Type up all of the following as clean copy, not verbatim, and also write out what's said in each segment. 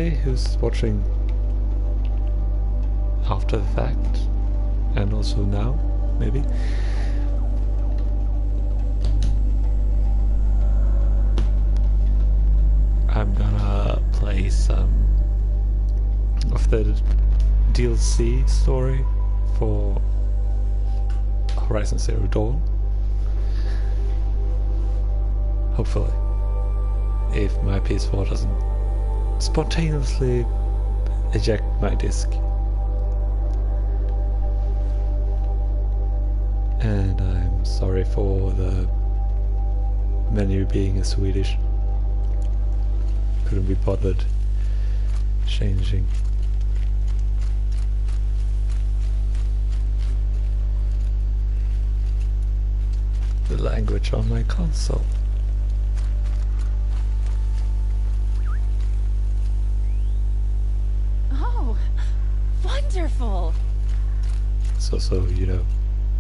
anybody who's watching after the fact, and also now, maybe. I'm gonna play some of the DLC story for Horizon Zero Dawn. Hopefully. If my PS4 doesn't spontaneously eject my disc. And I'm sorry for the menu being in Swedish. Couldn't be bothered changing. The language on my console. Oh, wonderful! So you know,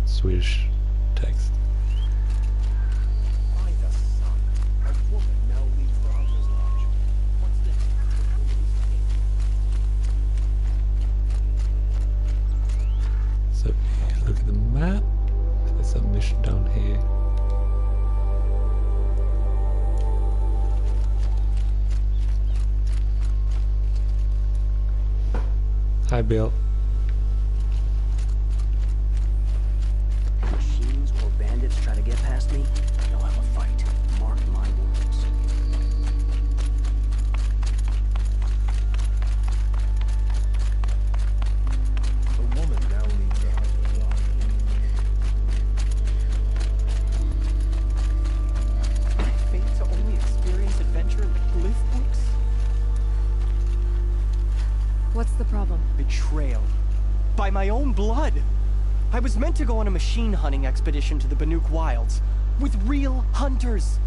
Swedish text. By the sun, a woman now leads the Hunter's Lodge. What's next? So if you look at the map, there's a mission down here. Hi, Bill. Machines or bandits try to get past me, they'll have a fight. Mark my words. A woman now leads the Hunter's Lodge. Fate to only experience adventure in the glyph books? What's the problem? Betrayal. By my own blood. I was meant to go on a machine hunting expedition to the Banuk Wilds with real hunters.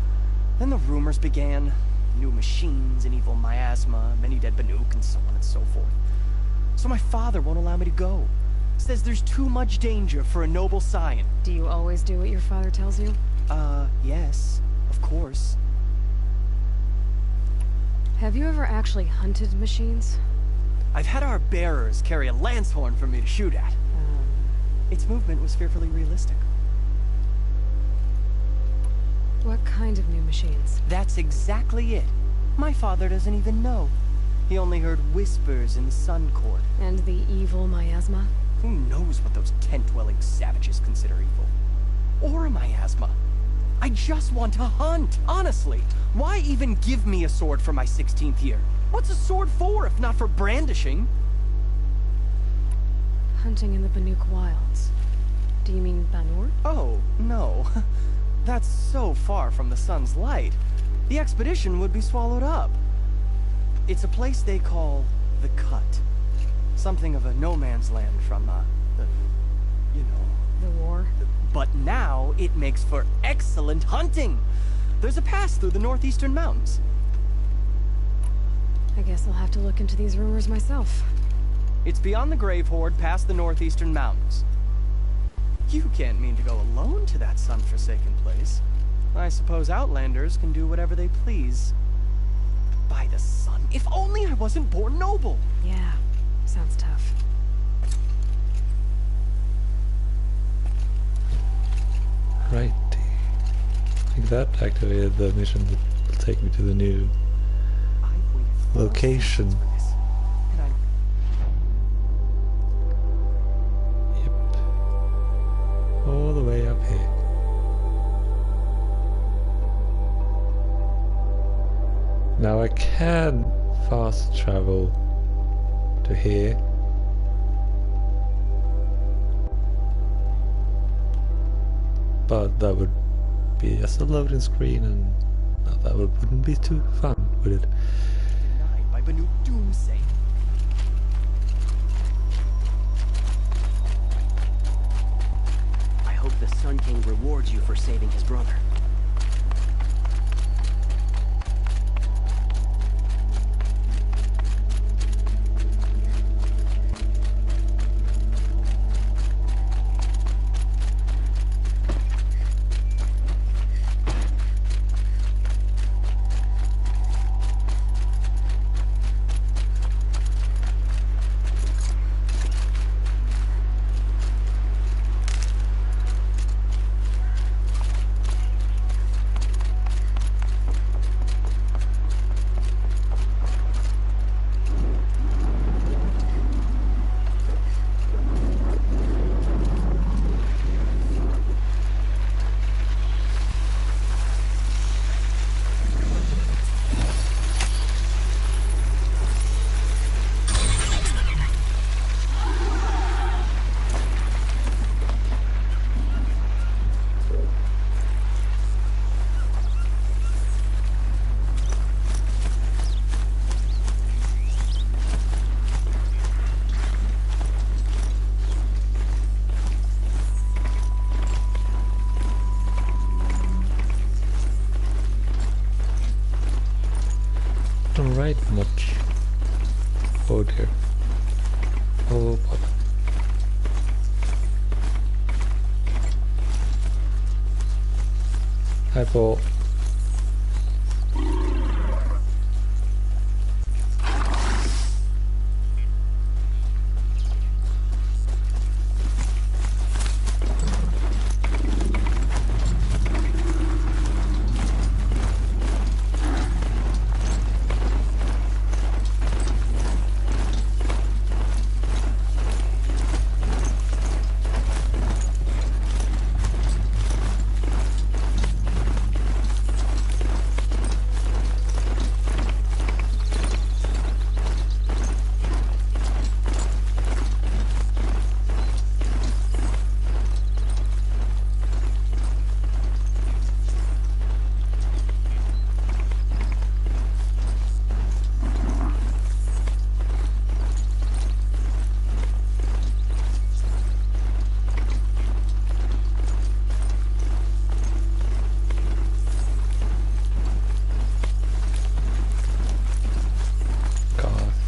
Then the rumors began. New machines, an evil miasma, many dead Banuk, and so on and so forth. So my father won't allow me to go. Says there's too much danger for a noble scion. Do you always do what your father tells you? Yes, of course. Have you ever actually hunted machines? I've had our bearers carry a lance horn for me to shoot at. Its movement was fearfully realistic. What kind of new machines? That's exactly it. My father doesn't even know. He only heard whispers in the Sun Court. And the evil miasma? Who knows what those tent-dwelling savages consider evil? Or a miasma. I just want to hunt, honestly. Why even give me a sword for my 16th year? What's a sword for, if not for brandishing? Hunting in the Banuk Wilds. Do you mean Banur? Oh, no. That's so far from the sun's light. The expedition would be swallowed up. It's a place they call the Cut. Something of a no man's land from, you know. The war? But now it makes for excellent hunting. There's a pass through the northeastern mountains. I guess I'll have to look into these rumors myself. It's beyond the Grave Horde, past the northeastern mountains. You can't mean to go alone to that sun-forsaken place. I suppose Outlanders can do whatever they please. By the sun, if only I wasn't born noble! Yeah, sounds tough. Righty. I think that activated the mission that will take me to the new I've waited 4 location. seconds for this, and I'm Yep. All the way up here. Now I can fast travel to here. But that would be just a loading screen, and that wouldn't be too fun, would it? denied by Banuk Doomsay. I hope the Sun King rewards you for saving his brother. right much. Oh dear. Oh bother. Hi Paul.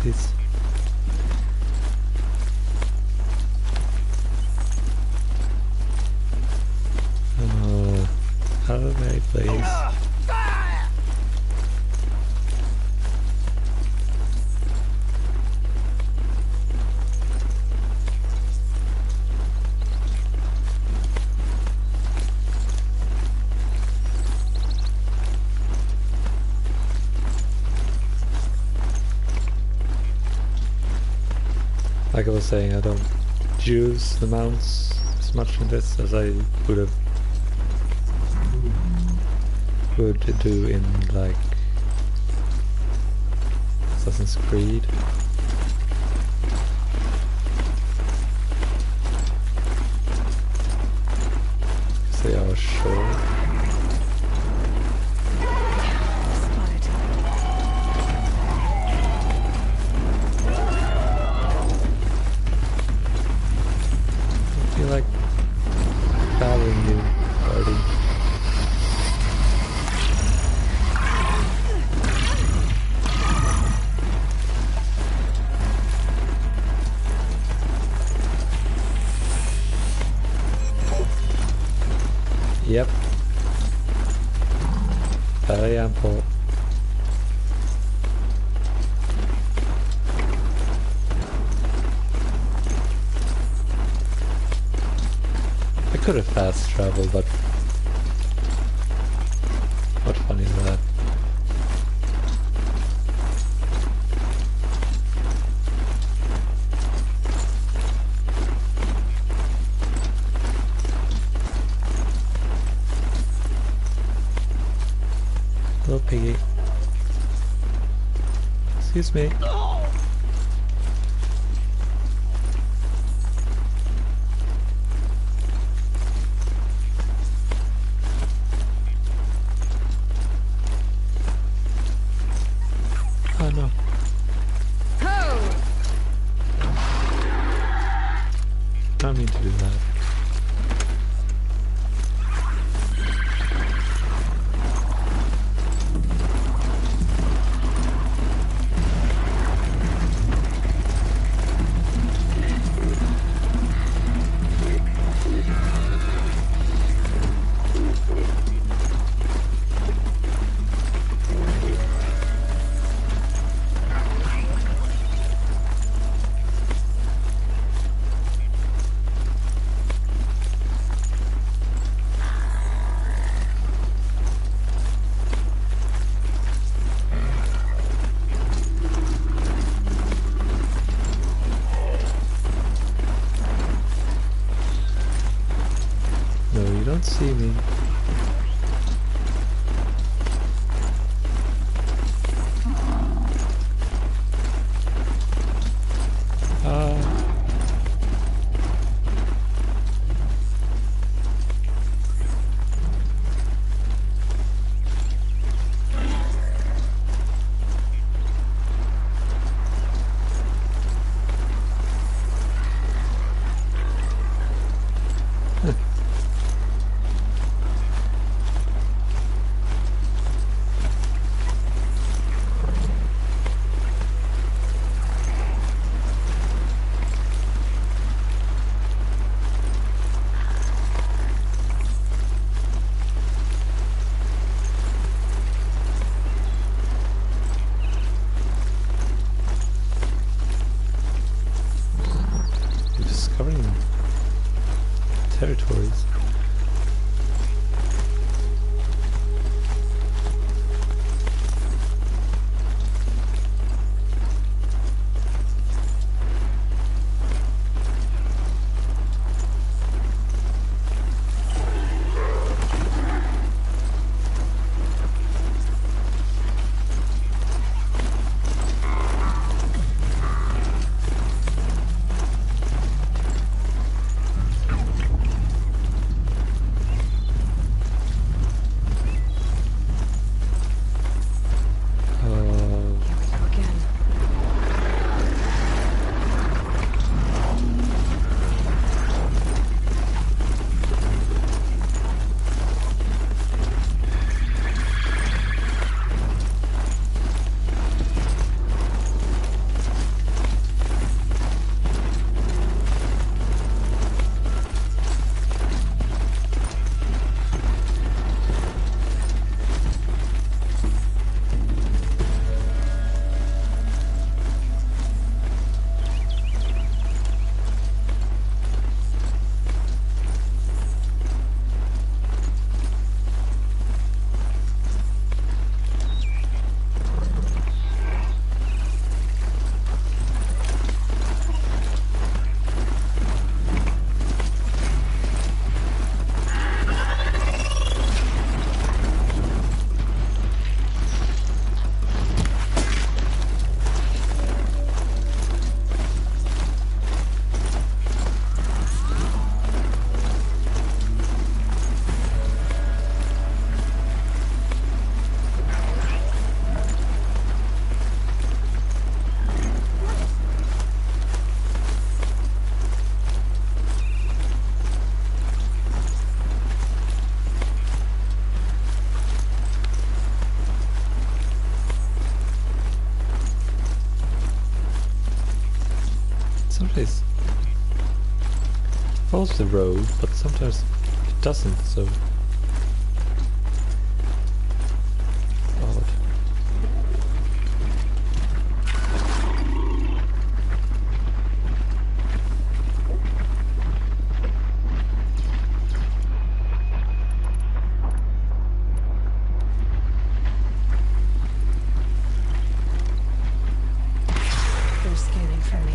This. Oh, how many plays? Like I was saying, I don't use the mounts as much in this as I would do in like Assassin's Creed. 'Cause they are short. I feel like battling you already. Yep. Very ample. I could have fast traveled, but what fun is that? Hello, Piggy. Excuse me. Oh no. I don't mean to do that. No, you don't see me. territories. Sometimes it follows the road, but sometimes it doesn't, so odd. They're scanning for me.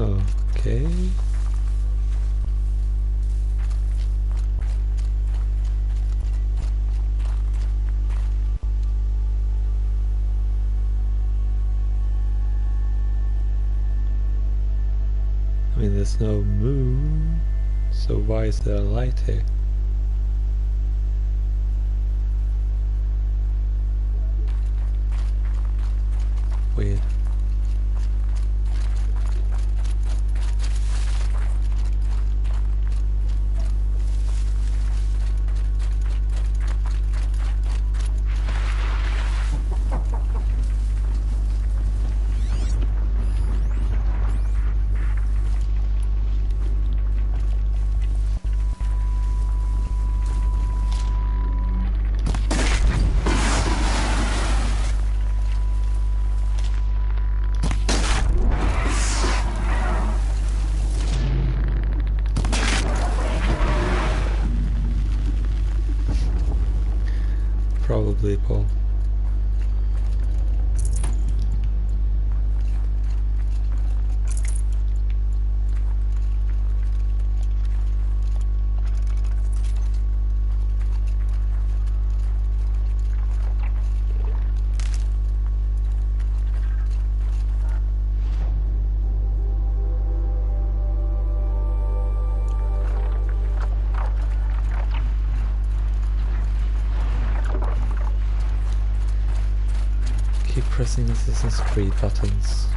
Okay. I mean, there's no moon, so why is there a light here? Weird. Probably, Paul. Keep pressing Assassin's Creed buttons.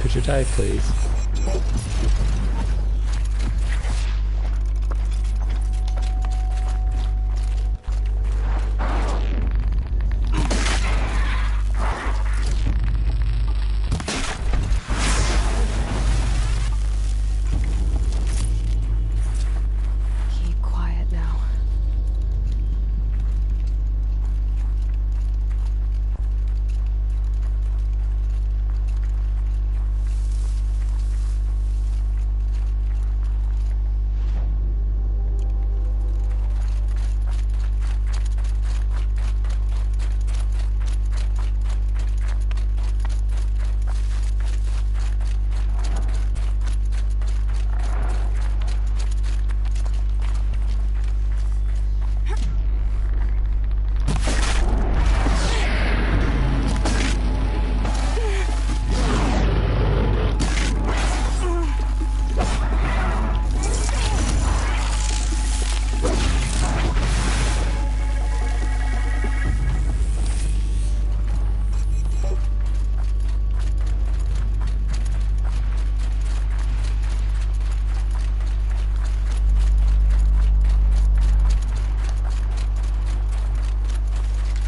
Could you die, please? Keep quiet now.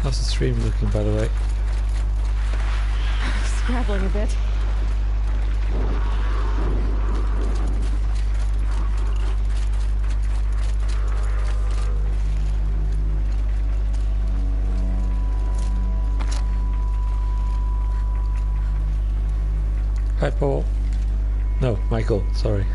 How's the stream looking, by the way? Scrabbling a bit. Hi, Paul. No, Michael, sorry.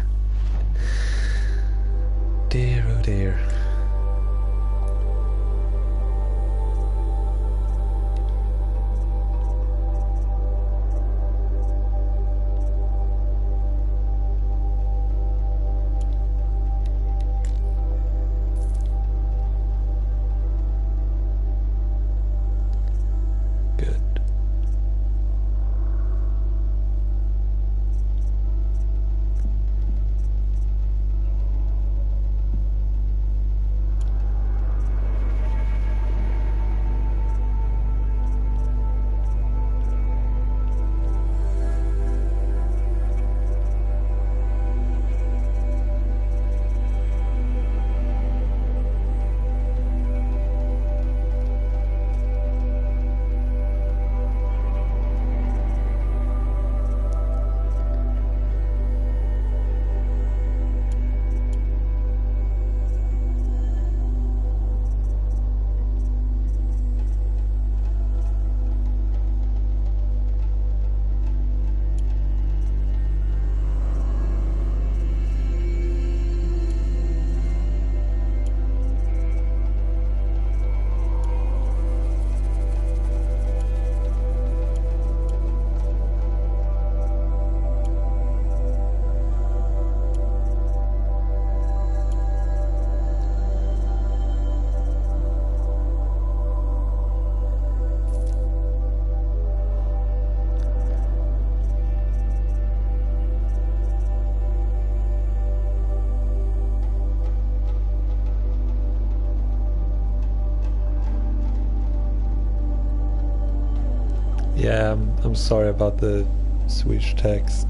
Yeah, I'm sorry about the Swedish text.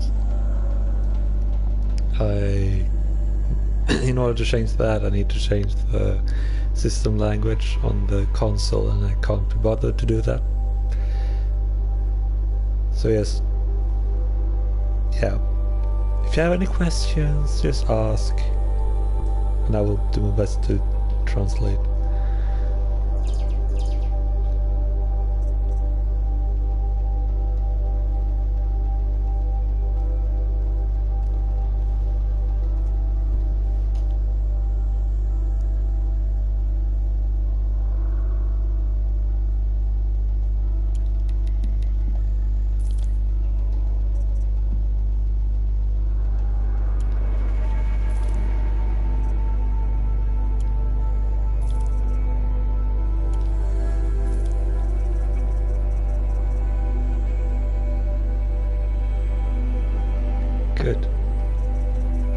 In order to change that, I need to change the system language on the console, and I can't be bothered to do that. So yes. Yeah. If you have any questions, just ask, and I will do my best to translate. Good.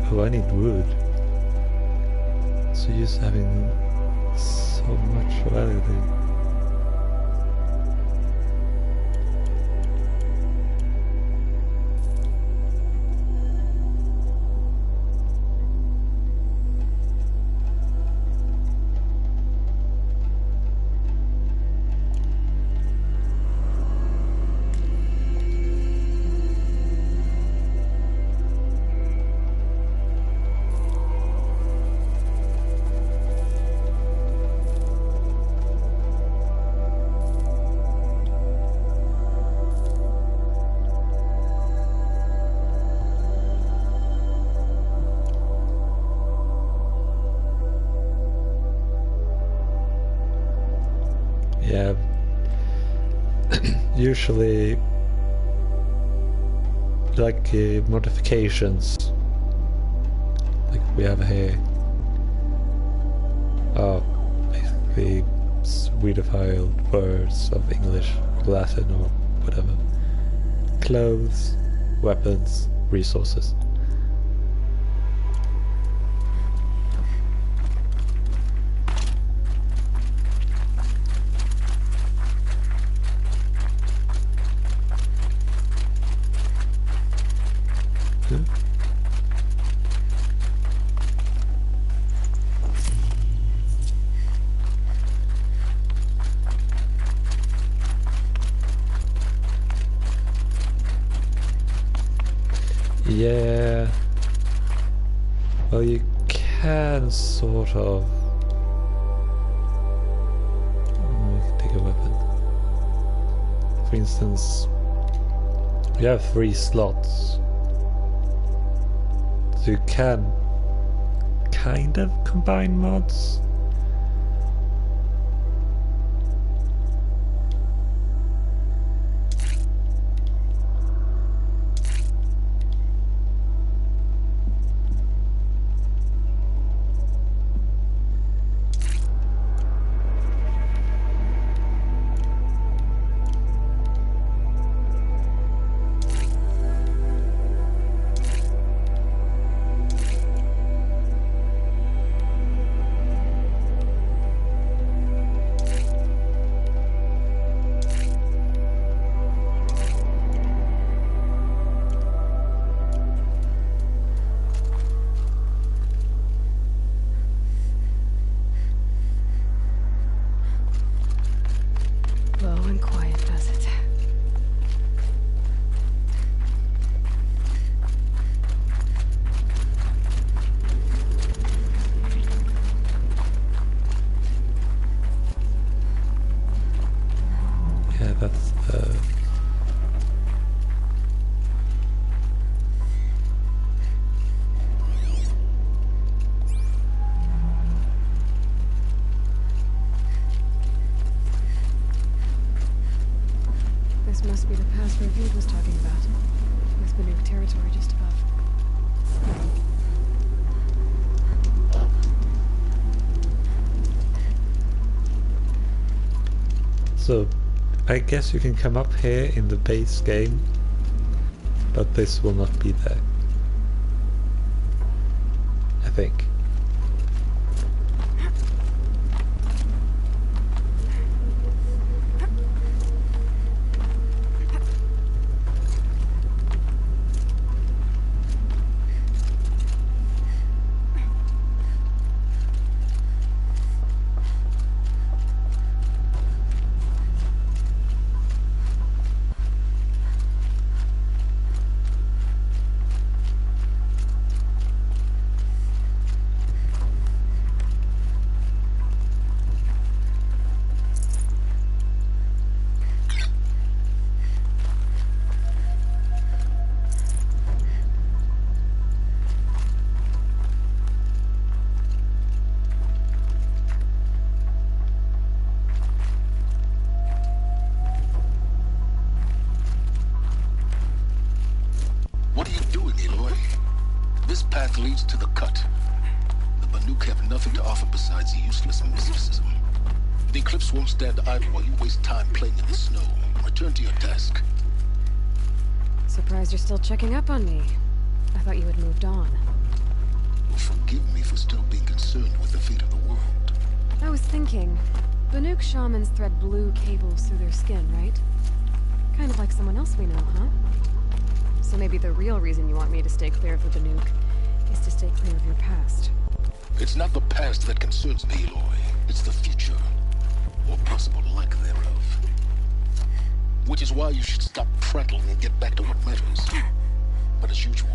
Oh, I need wood. So just having so much of everything. Yeah, usually like modifications like we have here are basically Swedified words of English or Latin or whatever. Clothes, weapons, resources. Yeah, well, you can sort of take a weapon. For instance, you have 3 slots, so you can kind of combine mods. Low and quiet does it. Yeah, that's This must be the pass Ravid was talking about, with Banuk territory just above. so I guess you can come up here in the base game, but this will not be there, I think. leads to the cut. The Banuk have nothing to offer besides useless mysticism. The Eclipse won't stand idle while you waste time playing in the snow. Return to your task. Surprised you're still checking up on me. I thought you had moved on. Forgive me for still being concerned with the fate of the world. I was thinking, Banuk shamans thread blue cables through their skin, right? Kind of like someone else we know, huh? So maybe the real reason you want me to stay clear of the Banuk is to stay clear of your past. It's not the past that concerns me, Aloy. It's the future. Or possible lack thereof. Which is why you should stop prattling and get back to what matters. But as usual,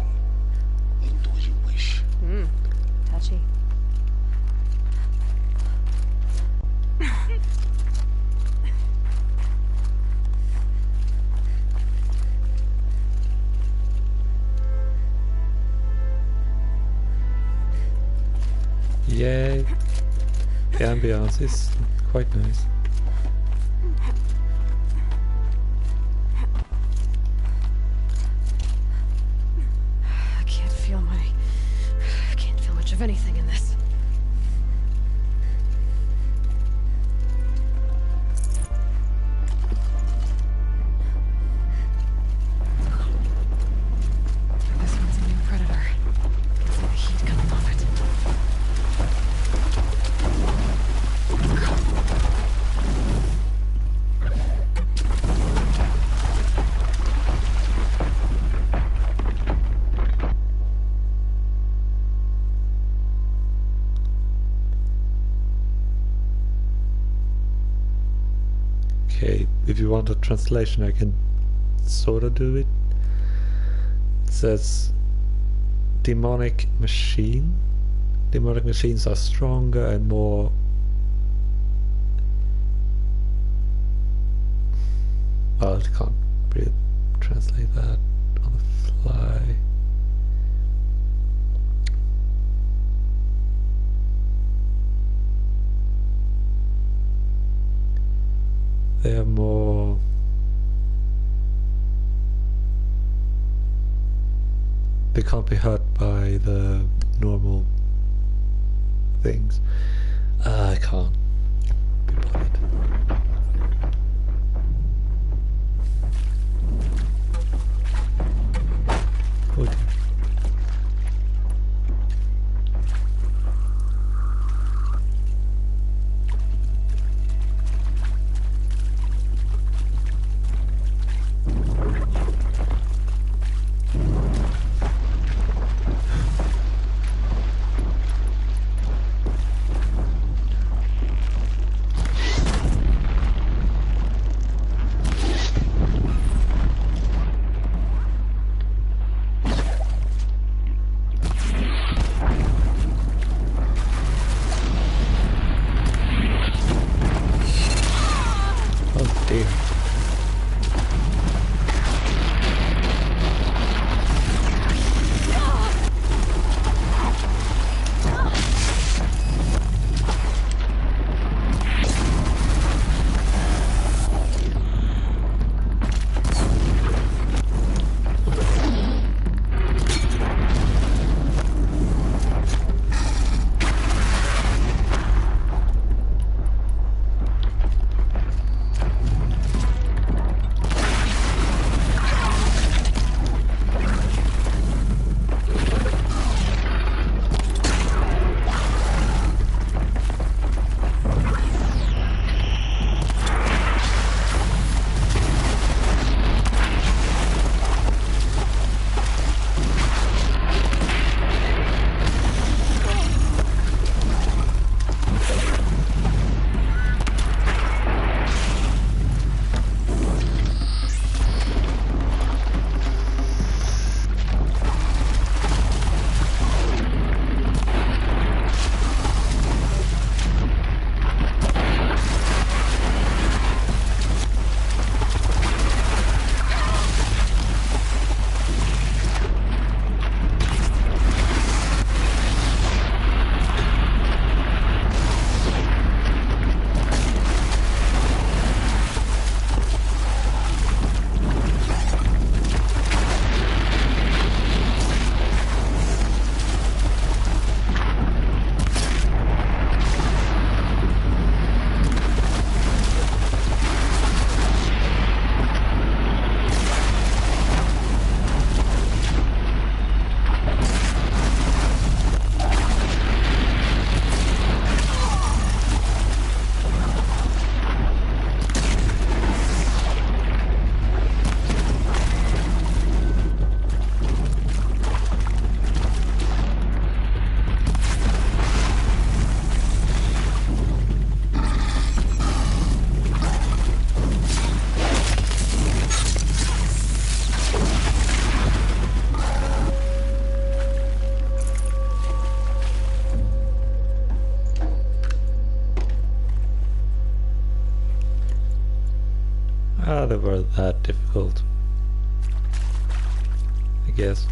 you do as you wish. Touchy. Yay! The ambience is quite nice. I can't feel much of anything in this. This one's a new predator. I can see the heat coming off it. Okay, if you want a translation, I can sort of do it. It says demonic machine. Demonic machines are stronger and more well, I can't really translate that on the fly. They are more they can't be hurt by the normal things. I can't be bothered. Oh dear. Ah, they weren't that difficult, I guess.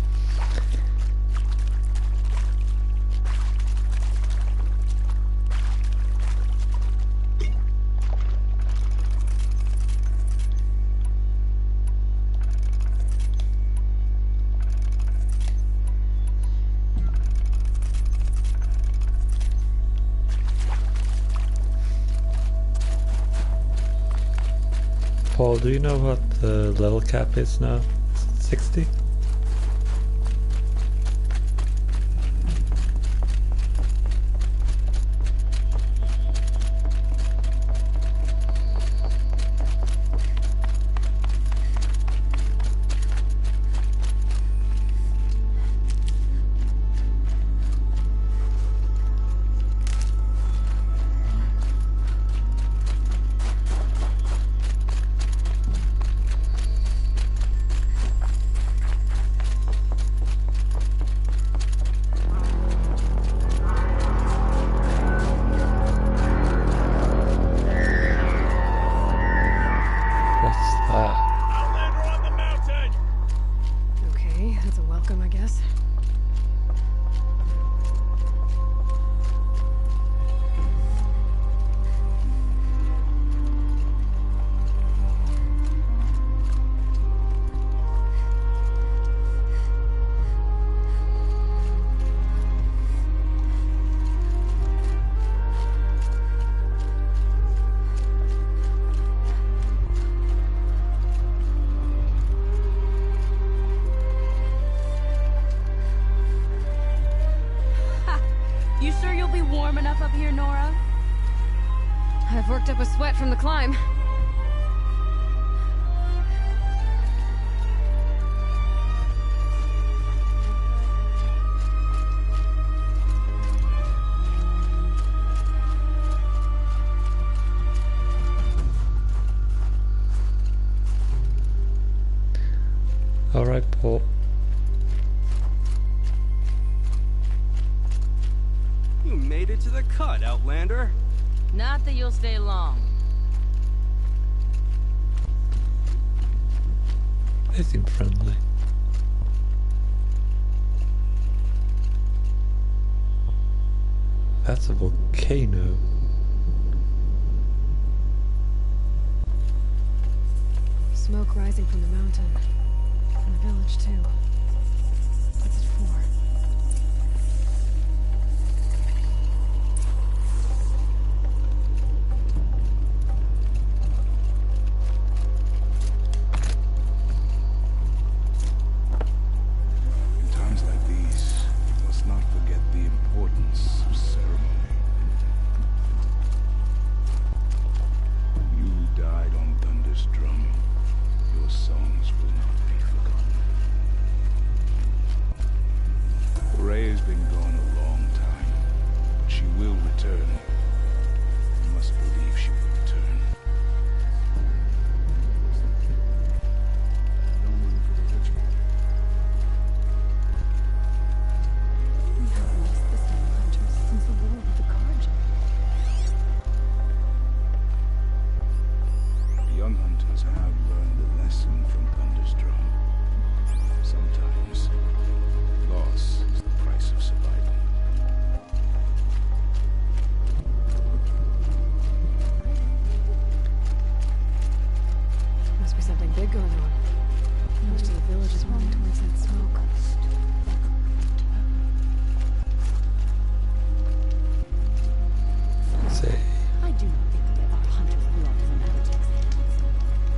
Paul, do you know what the level cap is now? 60? Okay, that's a welcome, I guess. You sure you'll be warm enough up here, Nora? I've worked up a sweat from the climb. All right, Paul. You made it to the cut, Outlander. Not that you'll stay long. They seem friendly. That's a volcano. Smoke rising from the mountain. From the village, too. What's it for? In times like these, we must not forget the importance of ceremony. You who died on Thunder's drum, your songs will not be forgotten. Ray has been gone a long time, but she will return. You must believe she will return. No room for the ritual. We have missed the Stone Hunters since the war with the Carja. The young hunters have learned a lesson from Thunder's drum. Sometimes, loss is the price of survival. Must be something big going on. Most of the village is moving towards that smoke. Say, I do not think that our hunter's blood is on Heretic's hands.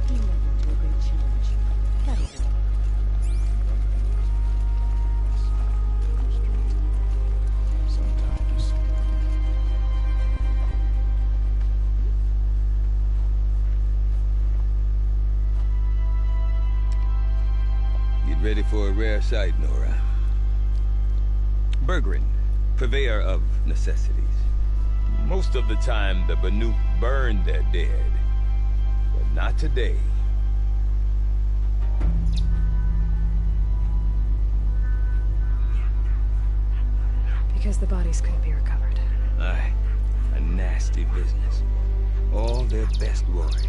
He led them to a great challenge. That is all. Sometimes. Get ready for a rare sight, Nora. Bergrin, purveyor of necessities. Most of the time, the Banuk burn their dead. But not today. Because the bodies couldn't be recovered. Aye, a nasty business. All their best warriors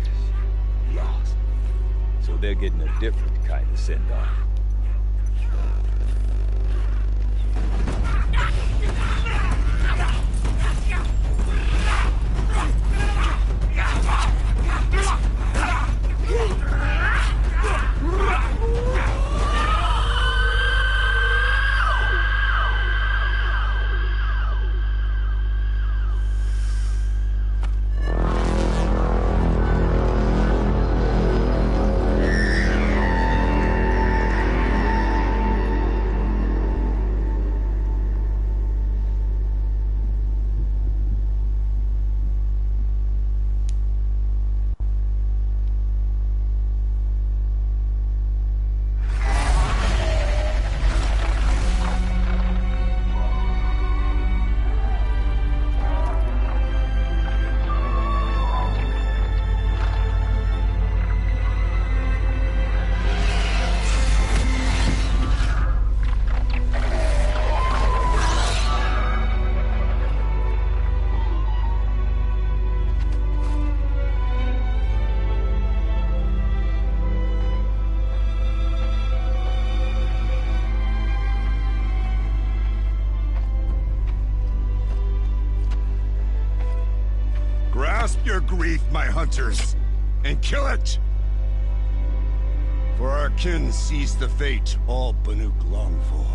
lost. they're getting a different kind of send-off. Grasp your grief, my hunters, and kill it! For our kin sees the fate all Banuk long for,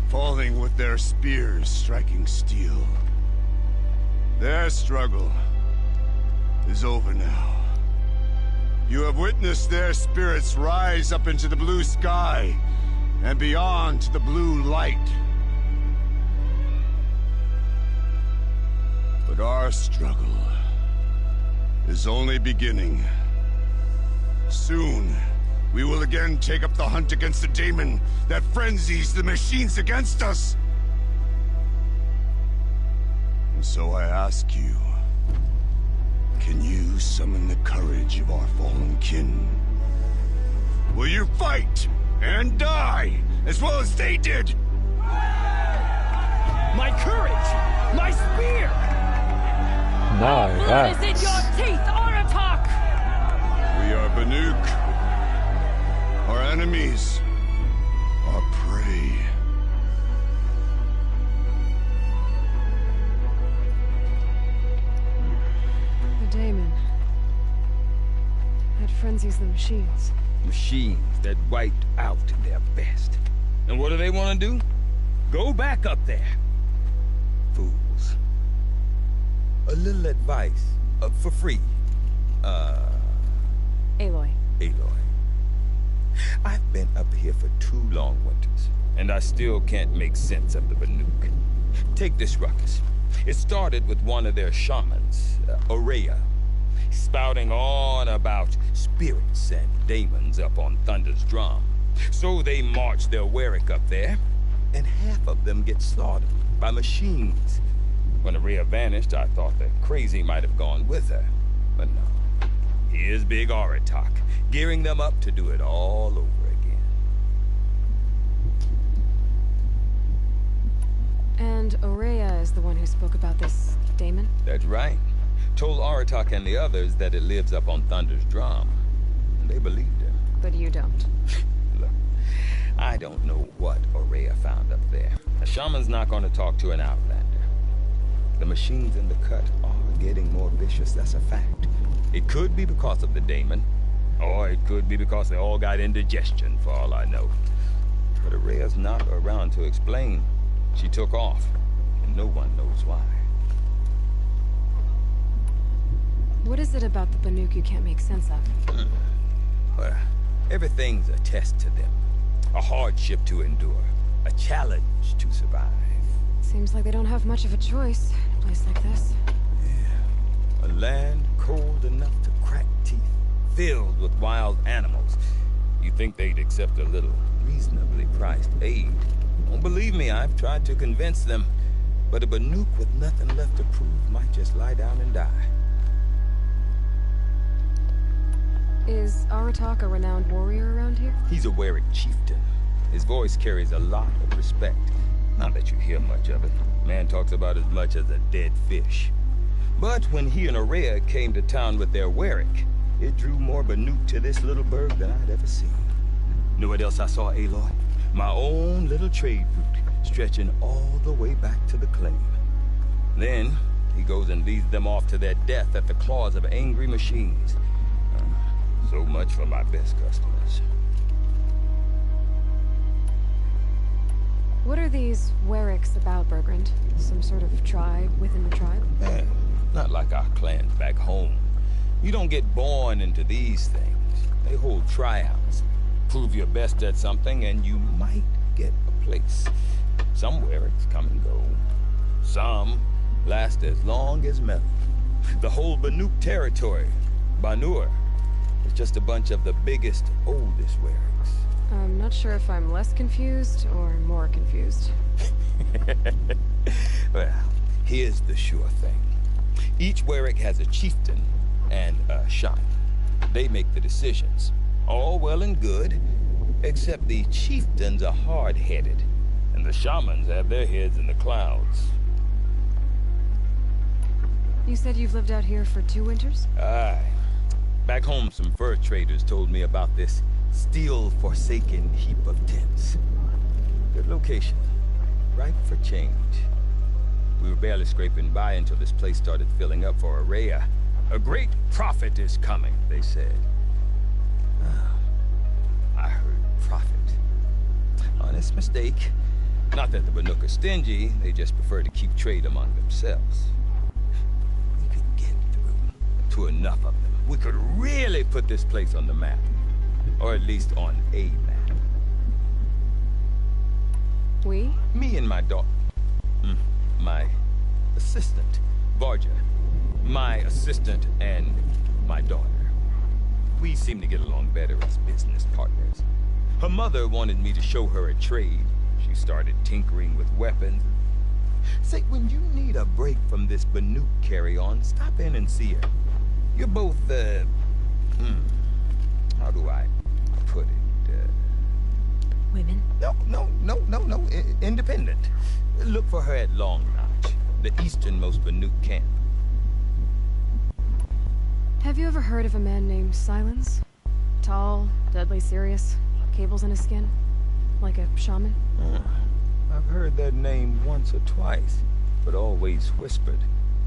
falling with their spears striking steel. Their struggle is over now. You have witnessed their spirits rise up into the blue sky and beyond to the blue light. But our struggle is only beginning. Soon, we will again take up the hunt against the daemon that frenzies the machines against us. And so I ask you, can you summon the courage of our fallen kin? Will you fight and die as well as they did? My courage! My spear! Nice. Blood is in your teeth, Aratak! We are Banuk. Our enemies. Our prey. The daemon. That frenzies the machines. Machines that wiped out their best. And what do they want to do? Go back up there. Fools. A little advice, for free. Aloy. Aloy. I've been up here for 2 long winters, and I still can't make sense of the Banuk. Take this ruckus. It started with one of their shamans, Ourea, spouting on about spirits and demons up on Thunder's drum. So they march their Werik up there, and half of them get slaughtered by machines. When Ourea vanished, I thought the crazy might have gone with her, but no. Here's Big Aratak, gearing them up to do it all over again. And Ourea is the one who spoke about this daemon? That's right. Told Aratak and the others that it lives up on Thunder's drum. And they believed him. But you don't. Look, I don't know what Ourea found up there. A shaman's not going to talk to an outlander. The machines in the cut are getting more vicious, that's a fact. It could be because of the daemon, or it could be because they all got indigestion, for all I know. But Ourea's not around to explain. She took off, and no one knows why. What is it about the Banuk you can't make sense of? Well, everything's a test to them. A hardship to endure. A challenge to survive. Seems like they don't have much of a choice in a place like this. Yeah. A land cold enough to crack teeth, filled with wild animals. You think they'd accept a little reasonably priced aid? Don't believe me, I've tried to convince them. But a Banuk with nothing left to prove might just lie down and die. Is Aratak a renowned warrior around here? He's a Werik chieftain. His voice carries a lot of respect. Not that you hear much of it. Man talks about as much as a dead fish. But when he and Ourea came to town with their Werik, It drew more Banuk to this little burg than I'd ever seen. Know what else I saw, Aloy? My own little trade route, stretching all the way back to the claim. Then, he goes and leads them off to their death at the claws of angry machines. So much for my best customers. What are these Werricks about, Bergrand? Some sort of tribe within the tribe? Not like our clans back home. You don't get born into these things. They hold tryouts. Prove your best at something and you might get a place. Some Werricks come and go. Some last as long as metal. The whole Banuk territory, Banur, is just a bunch of the biggest, oldest Werricks. I'm not sure if I'm less confused or more confused. Well, here's the sure thing. Each Werrick has a chieftain and a shaman. They make the decisions. All well and good, except the chieftains are hard-headed, and the shamans have their heads in the clouds. You said you've lived out here for 2 winters? Aye. Back home, some fur traders told me about this steel-forsaken heap of tents. Good location. Ripe for change. We were barely scraping by until this place started filling up for Ourea. A great prophet is coming, they said. I heard prophet. Honest mistake. Not that the Banuk are stingy, they just prefer to keep trade among themselves. We could get through to enough of them. We could really put this place on the map. Or at least on a map. We? Me and my daughter. My assistant, Varja. My assistant and my daughter. We seem to get along better as business partners. Her mother wanted me to show her a trade. She started tinkering with weapons. Say, when you need a break from this Banuk carry-on, stop in and see her. You're both, how do I put it? Women? No. Independent. Look for her at Long Notch, the easternmost Banuk camp. Have you ever heard of a man named Silence? Tall, deadly serious, cables in his skin? Like a shaman? I've heard that name once or twice, but always whispered.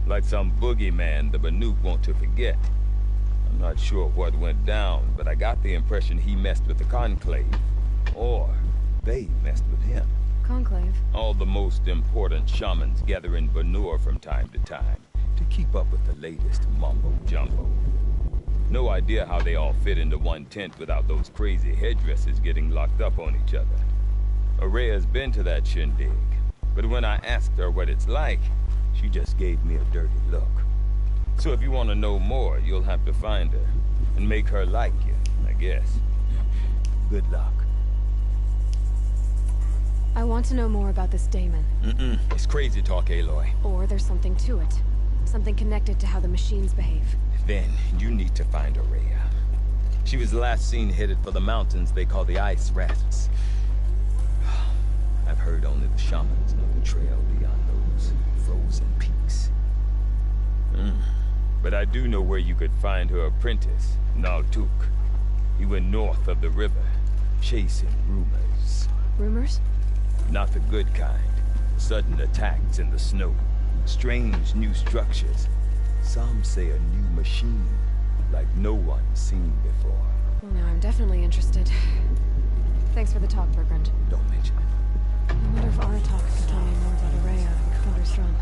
Like some boogeyman the Banuk want to forget. I'm not sure what went down, but I got the impression he messed with the Conclave. Or they messed with him. Conclave? All the most important shamans gather in Banur from time to time to keep up with the latest mumbo-jumbo. No idea how they all fit into one tent without those crazy headdresses getting locked up on each other. Ourea's been to that shindig, but when I asked her what it's like, she just gave me a dirty look. So if you want to know more, you'll have to find her and make her like you, I guess. Good luck. I want to know more about this Daemon. It's crazy talk, Aloy. Or there's something to it. Something connected to how the machines behave. Then you need to find Ourea. She was last seen headed for the mountains they call the Ice Rats. I've heard only the shamans know the trail beyond those frozen peaks. But I do know where you could find her apprentice, Naltuk. He went north of the river, chasing rumors. Rumors? Not the good kind. Sudden attacks in the snow. Strange new structures. Some say a new machine, like no one's seen before. Well, now I'm definitely interested. Thanks for the talk, Bergrand. Don't mention it. I wonder if Aratak can tell me more about Ourea and Thunder's Run.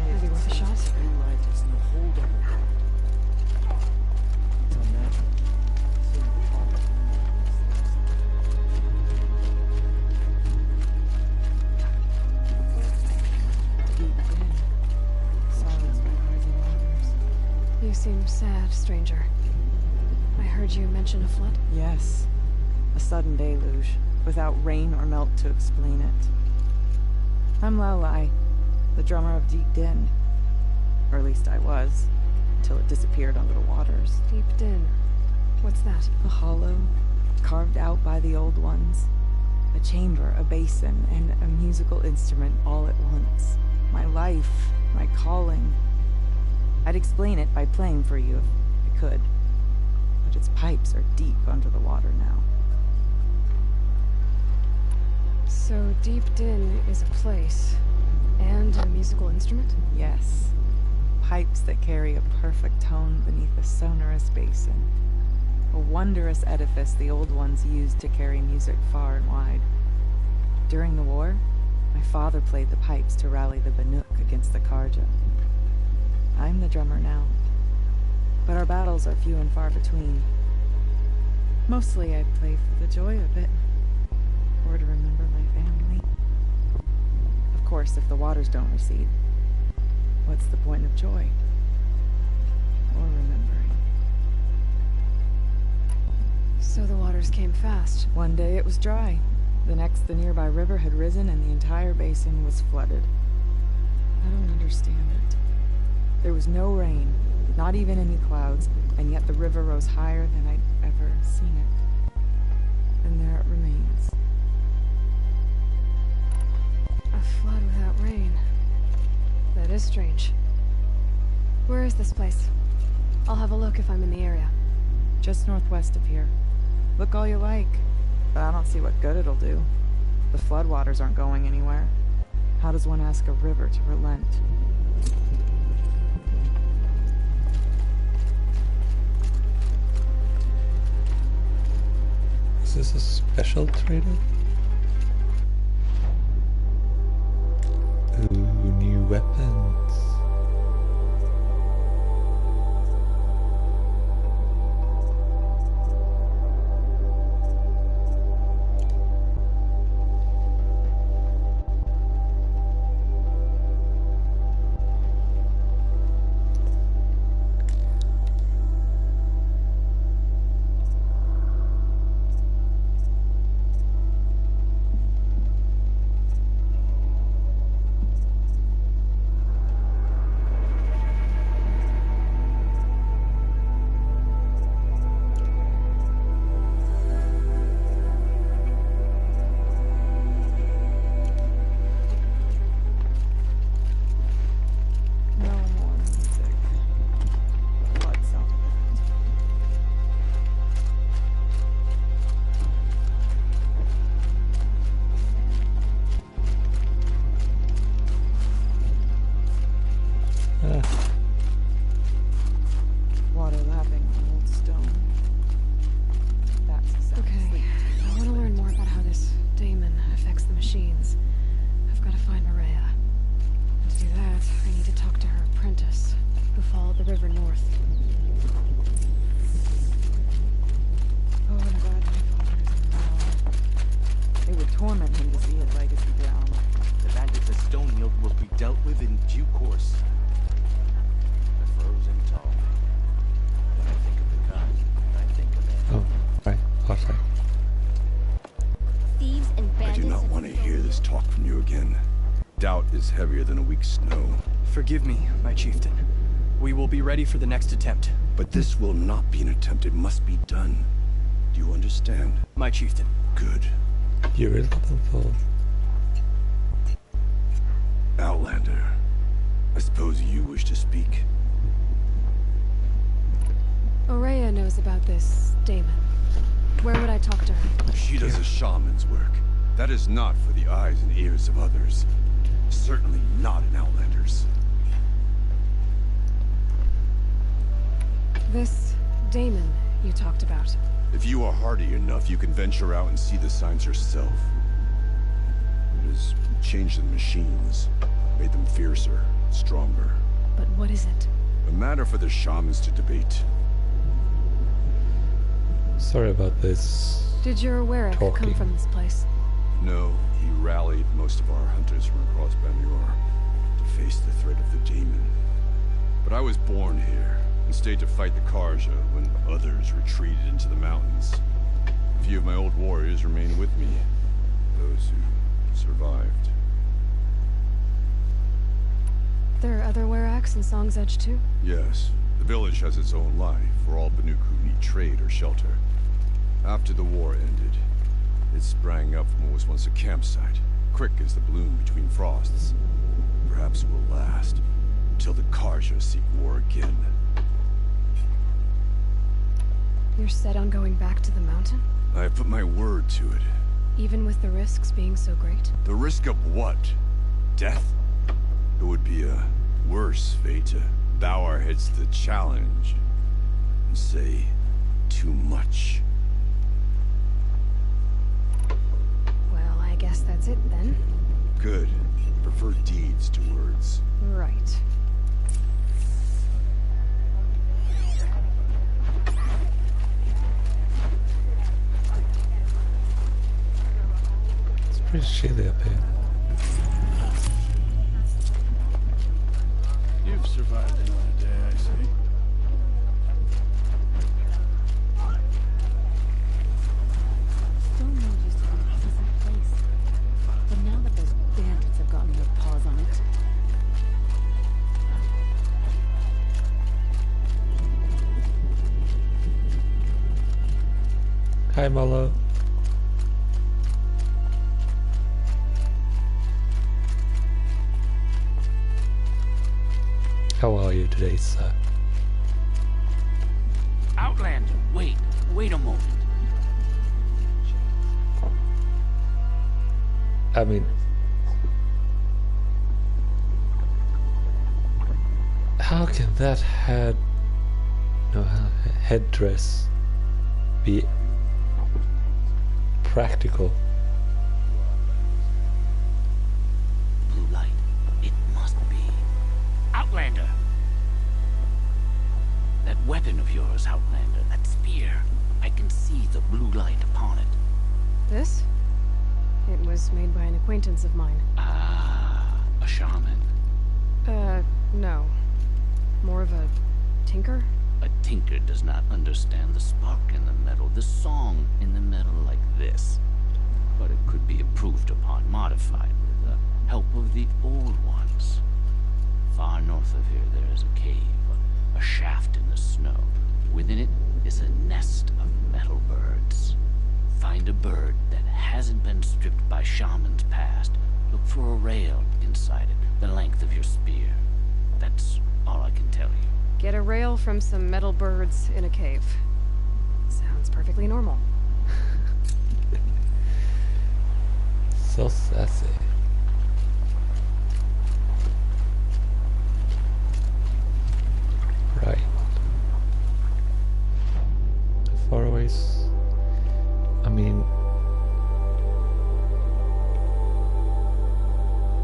Maybe worth a shot? Green light has no hold on the world. It's unnatural. So hard. You seem sad, stranger. I heard you mention a flood. Yes. A sudden deluge, without rain or melt to explain it. I'm Laolai, the drummer of Deep Din. Or at least I was, until it disappeared under the waters. Deep Din. What's that? A hollow, carved out by the old ones. A chamber, a basin, and a musical instrument all at once. My life, my calling. I'd explain it by playing for you if I could. pipes are deep under the water now. So Deep Din is a place and a musical instrument? Yes. Pipes that carry a perfect tone beneath a sonorous basin. A wondrous edifice the old ones used to carry music far and wide. During the war, my father played the pipes to rally the Banuk against the Karja. I'm the drummer now, but our battles are few and far between. Mostly I play for the joy of it, or to remember my family. Of course, if the waters don't recede, what's the point of joy? Or remembering? So the waters came fast. One day it was dry. The next, the nearby river had risen and the entire basin was flooded. I don't understand it. There was no rain, not even any clouds, and yet the river rose higher than I'd ever seen it. And there it remains. A flood without rain. That is strange. Where is this place? I'll have a look if I'm in the area. Just northwest of here. Look all you like, but I don't see what good it'll do. The floodwaters aren't going anywhere. How does one ask a river to relent? Is this a special trader? Ooh, new weapons. Water lapping on old stone. That's a sound Okay, asleep. I want to learn more about how this daemon affects the machines. I've got to find Maria. And to do that, I need to talk to her apprentice, who followed the river north. Oh, I'm glad my father isn't around. It would torment him to see his legacy drown. The bandits at Stonehill will be dealt with in due course. The frozen tall. When I think of the kind, I think of it. Oh, right. Outside. Thieves and I bandits. do not want to hear this talk from you again. Doubt is heavier than a week's snow. Forgive me, my chieftain. We will be ready for the next attempt. But this will not be an attempt. It must be done. Do you understand? My chieftain. Good. You really got them for. Outlander. I suppose you wish to speak. Aurea knows about this daemon. Where would I talk to her? She does a shaman's work. That is not for the eyes and ears of others. Certainly not an Outlander's. This daemon you talked about. If you are hardy enough, you can venture out and see the signs yourself. It has changed the machines, made them fiercer, stronger. But what is it? A matter for the shamans to debate. Sorry about this. Did your Warwick come Talking. from this place? No, he rallied most of our hunters from across Banur to face the threat of the demon. But I was born here and stayed to fight the Karja when others retreated into the mountains. A few of my old warriors remain with me, those who survived. There are other Warracks in Song's Edge too? Yes, the village has its own life for all Banuk who need trade or shelter. After the war ended, it sprang up from what was once a campsite, quick as the bloom between frosts. Perhaps it will last until the Karja seek war again. You're set on going back to the mountain? I put my word to it. Even with the risks being so great? The risk of what? Death? It would be a worse fate to bow our heads to the challenge and say too much. Well, I guess that's it then. Good. Prefer deeds to words. Right. It's pretty chilly up here. You've survived another day, I see. Stonewood used to be a pleasant place, but now that those bandits have gotten their paws on it, Hi, Molo. How are you today, sir? Outlander, wait a moment. I mean, how can that headdress be practical? Blue light, it must be. Outlander! That weapon of yours, Outlander, that spear. I can see the blue light upon it. This? It was made by an acquaintance of mine. Ah, a shaman. No. More of a tinker? A tinker does not understand the spark in the metal, the song in the metal like this. But it could be improved upon, modified with the help of the old ones. Far north of here there is a cave, a shaft in the snow. Within it is a nest of metal birds. Find a bird that hasn't been stripped by shamans past. Look for a rail inside it, the length of your spear. That's all I can tell you. Get a rail from some metal birds in a cave. Sounds perfectly normal. So sassy. Right. Far away. I mean,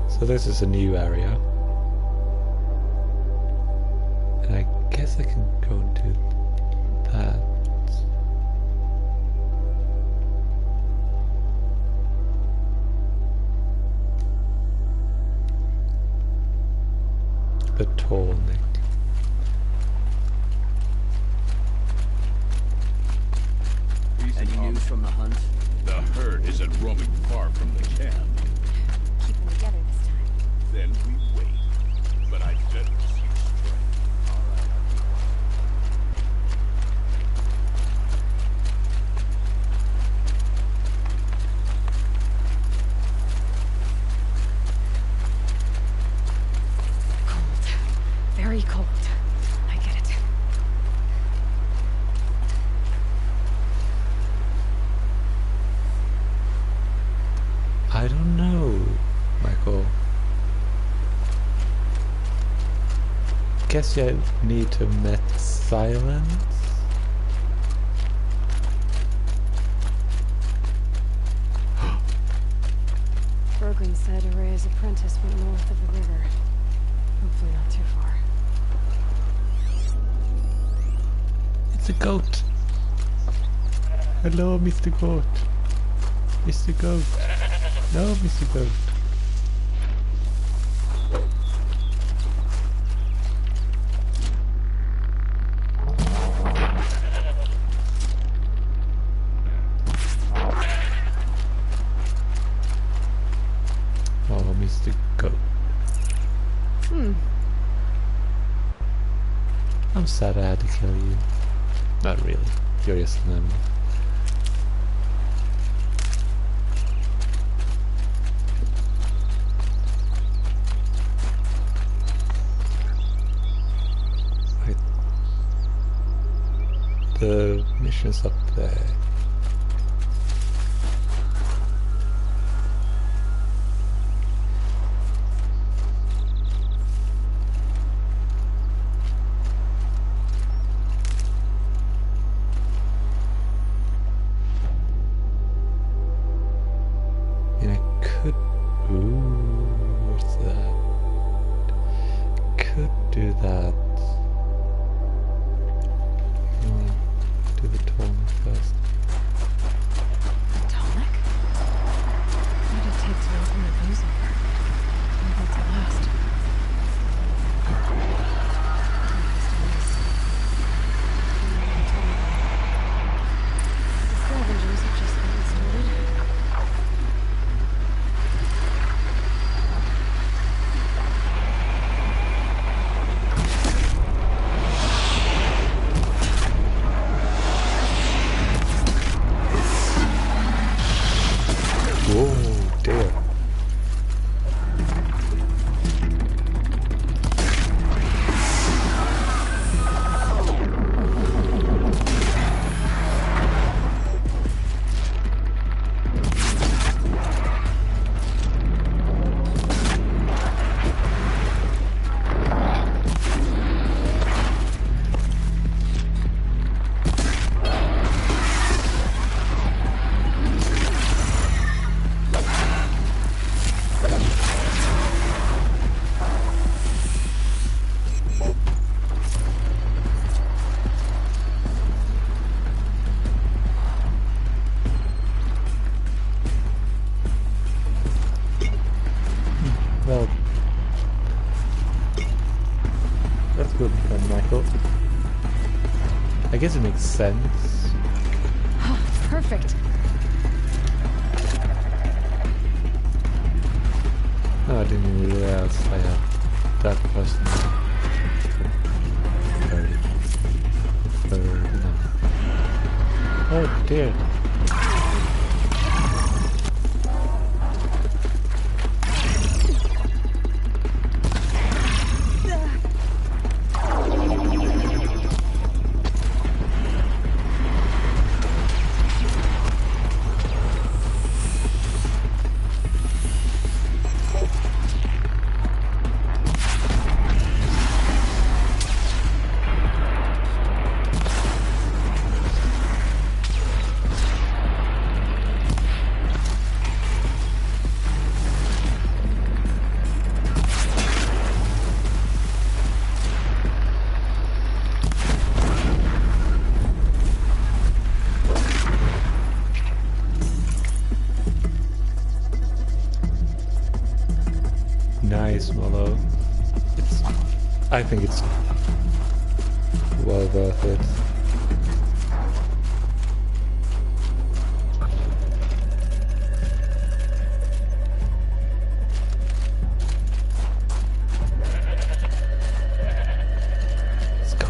so this is a new area, and I guess I can go into that. The tall neck. Any news from the hunt? The herd isn't roaming far from the camp. keep them together this time. Then we wait. But I'd better see you straight. All right. Cold. Very cold. I get it. I don't know, Michael. Guess you need to met silence. Bergren said Araya's apprentice went north of the river. Hopefully not too far. It's a goat. Hello, Mr. Goat. Mr. Goat. No, Mr. Goat. Oh, Mr. Goat. I'm sad I had to kill you. Not really. You're just an animal. the missions up there. And I could... Ooh, what's that? Could do that. Do the tonic first. Tonic? What did it take to open the booze over? I'm about to last. The scavengers have just gotten started. Whoa, dear. Well, that's good then, Michael. I guess it makes sense. Perfect. No, I didn't realize I had that person. 39. Oh dear. Nice, Mallow. I think it's well worth it. Let's go.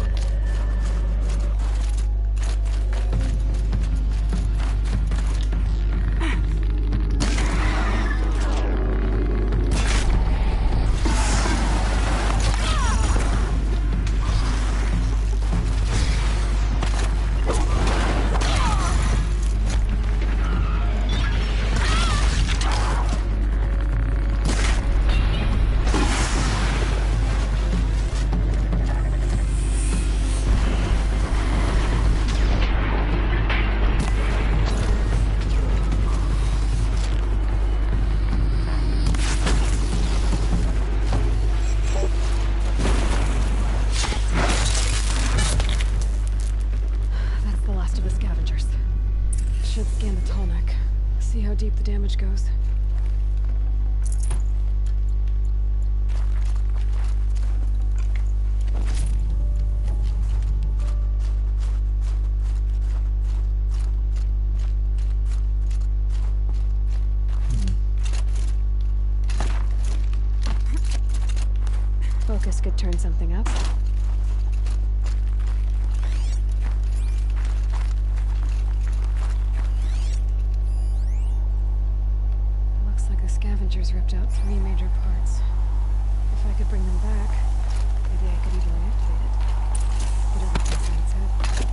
Scan the Tallneck. See how deep the damage goes. Focus could turn something up. Looks like the scavengers ripped out 3 major parts. If I could bring them back, maybe I could even reactivate it. It doesn't make sense, huh?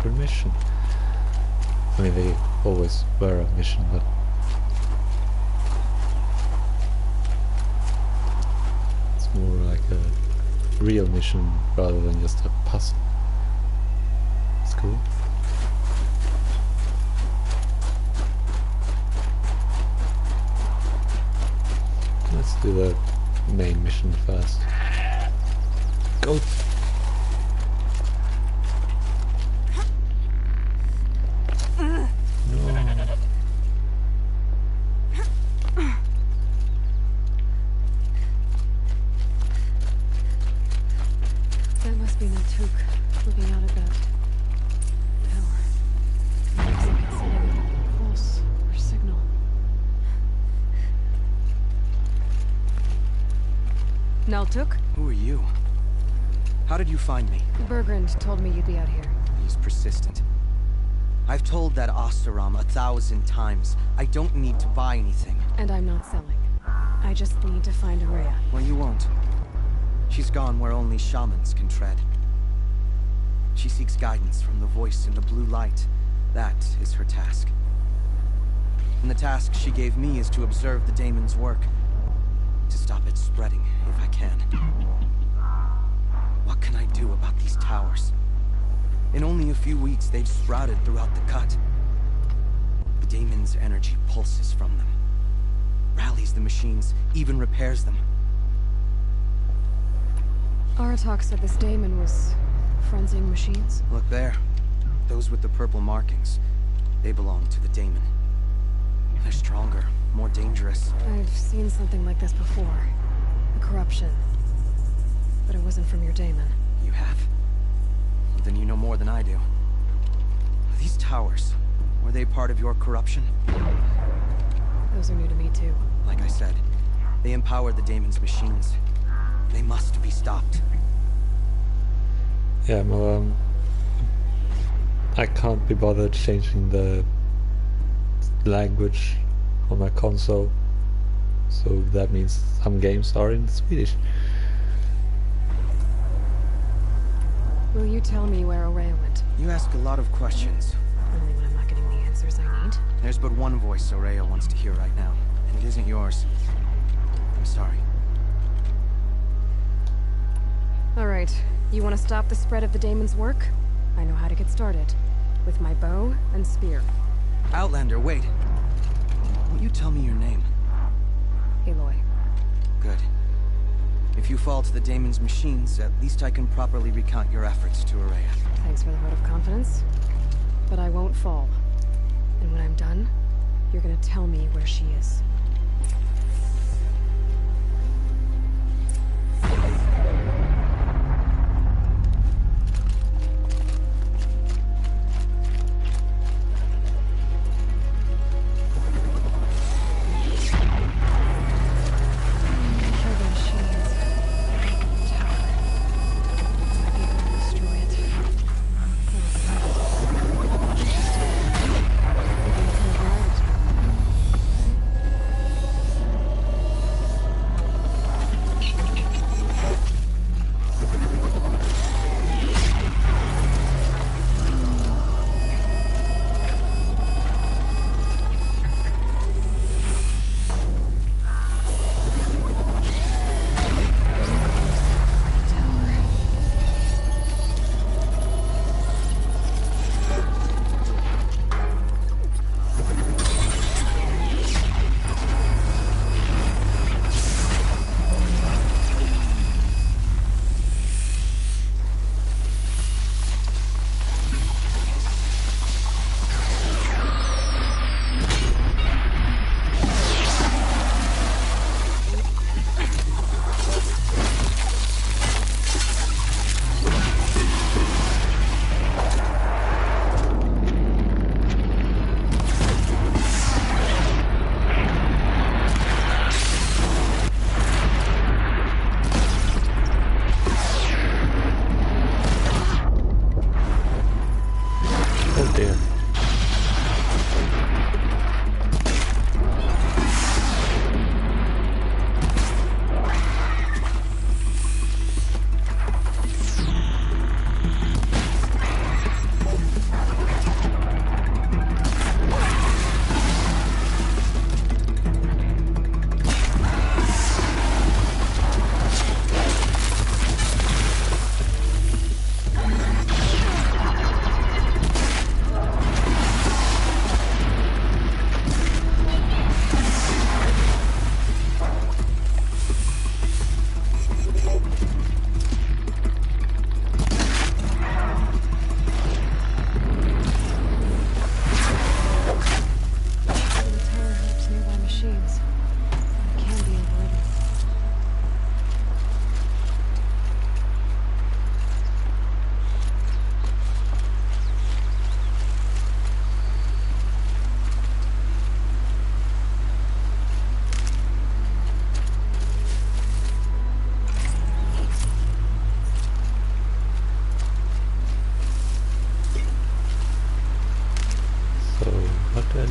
secret mission. I mean, they always were a mission, but it's more like a real mission rather than just a puzzle. It's cool. Let's do the main mission first. Go! That must be Natook looking out at that tower. Looks like it's sending a pulse or signal. Naltuk? Who are you? How did you find me? Bergrand told me you'd be out here. He's persistent. I've told that Oseram 1,000 times. I don't need to buy anything. And I'm not selling. I just need to find Ourea. Well, you won't. She's gone where only shamans can tread. She seeks guidance from the voice in the blue light. That is her task. And the task she gave me is to observe the daemon's work. To stop it spreading, if I can. What can I do about these towers? In only a few weeks, they've sprouted throughout the cut. The daemon's energy pulses from them. Rallies the machines, even repairs them. Aratak said this daemon was frenzying machines. Look there. Those with the purple markings. They belong to the daemon. They're stronger, more dangerous. I've seen something like this before. A corruption. But it wasn't from your daemon. You have? Well, then you know more than I do. These towers, were they part of your corruption? Those are new to me too. Like I said, they empower the daemon's machines. They must be stopped. Yeah, well, I can't be bothered changing the language on my console, so that means some games are in Swedish. Will you tell me where Ourea went? You ask a lot of questions. Only when I'm not getting the answers I need. There's but one voice Ourea wants to hear right now, and it isn't yours. I'm sorry. Alright, you want to stop the spread of the daemon's work? I know how to get started. With my bow and spear. Outlander, wait. Won't you tell me your name? Aloy. Good. If you fall to the daemon's machines, at least I can properly recount your efforts to Ourea. Thanks for the vote of confidence. But I won't fall. And when I'm done, you're gonna tell me where she is.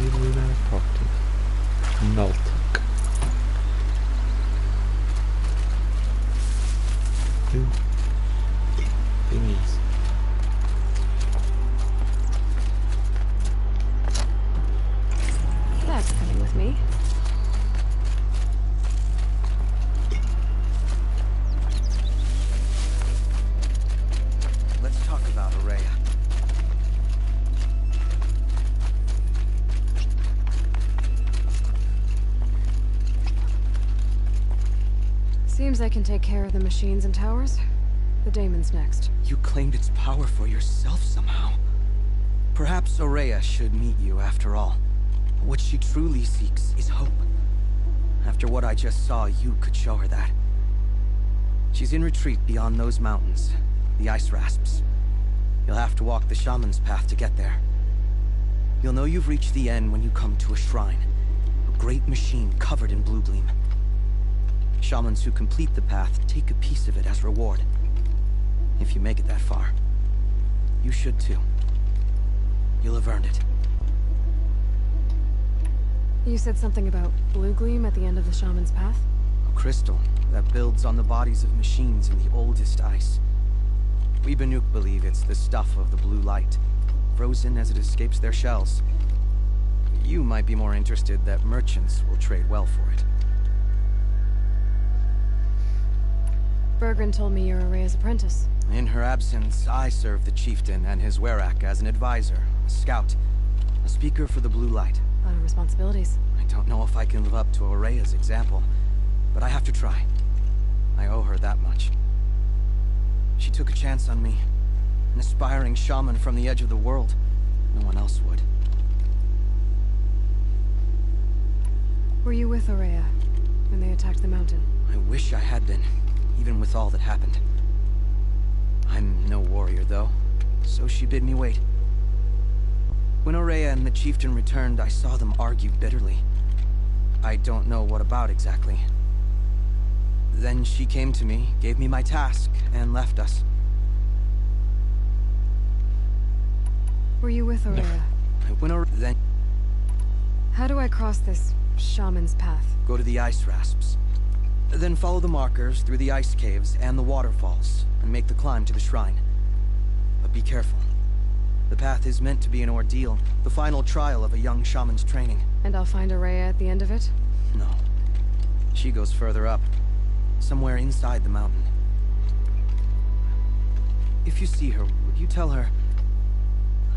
Nirvana Party. Naltak. Two thingies. That's coming with me. Let's talk about Ourea. Seems I can take care of the machines and towers. The Daemon's next. You claimed its power for yourself somehow. Perhaps Ourea should meet you after all. What she truly seeks is hope. After what I just saw, you could show her that. She's in retreat beyond those mountains, the Ice Rasps. You'll have to walk the Shaman's path to get there. You'll know you've reached the end when you come to a shrine. A great machine covered in blue gleam. Shamans who complete the path take a piece of it as reward. If you make it that far, you should too. You'll have earned it. You said something about blue gleam at the end of the Shaman's path? A crystal that builds on the bodies of machines in the oldest ice. We Banuk believe it's the stuff of the blue light, frozen as it escapes their shells. You might be more interested that merchants will trade well for it. Bergren told me you're Ourea's apprentice. In her absence, I serve the chieftain and his Werak as an advisor, a scout, a speaker for the blue light. A lot of responsibilities. I don't know if I can live up to Ourea's example, but I have to try. I owe her that much. She took a chance on me, an aspiring shaman from the edge of the world. No one else would. Were you with Ourea when they attacked the mountain? I wish I had been, even with all that happened. I'm no warrior, though, so she bid me wait. When Ourea and the chieftain returned, I saw them argue bitterly. I don't know what about exactly. Then she came to me, gave me my task, and left us. Were you with Ourea? Then... How do I cross this shaman's path? Go to the Ice Rasps. Then follow the markers through the ice caves and the waterfalls, and make the climb to the shrine. But be careful. The path is meant to be an ordeal, the final trial of a young shaman's training. And I'll find Ourea at the end of it? No. She goes further up, somewhere inside the mountain. If you see her, would you tell her,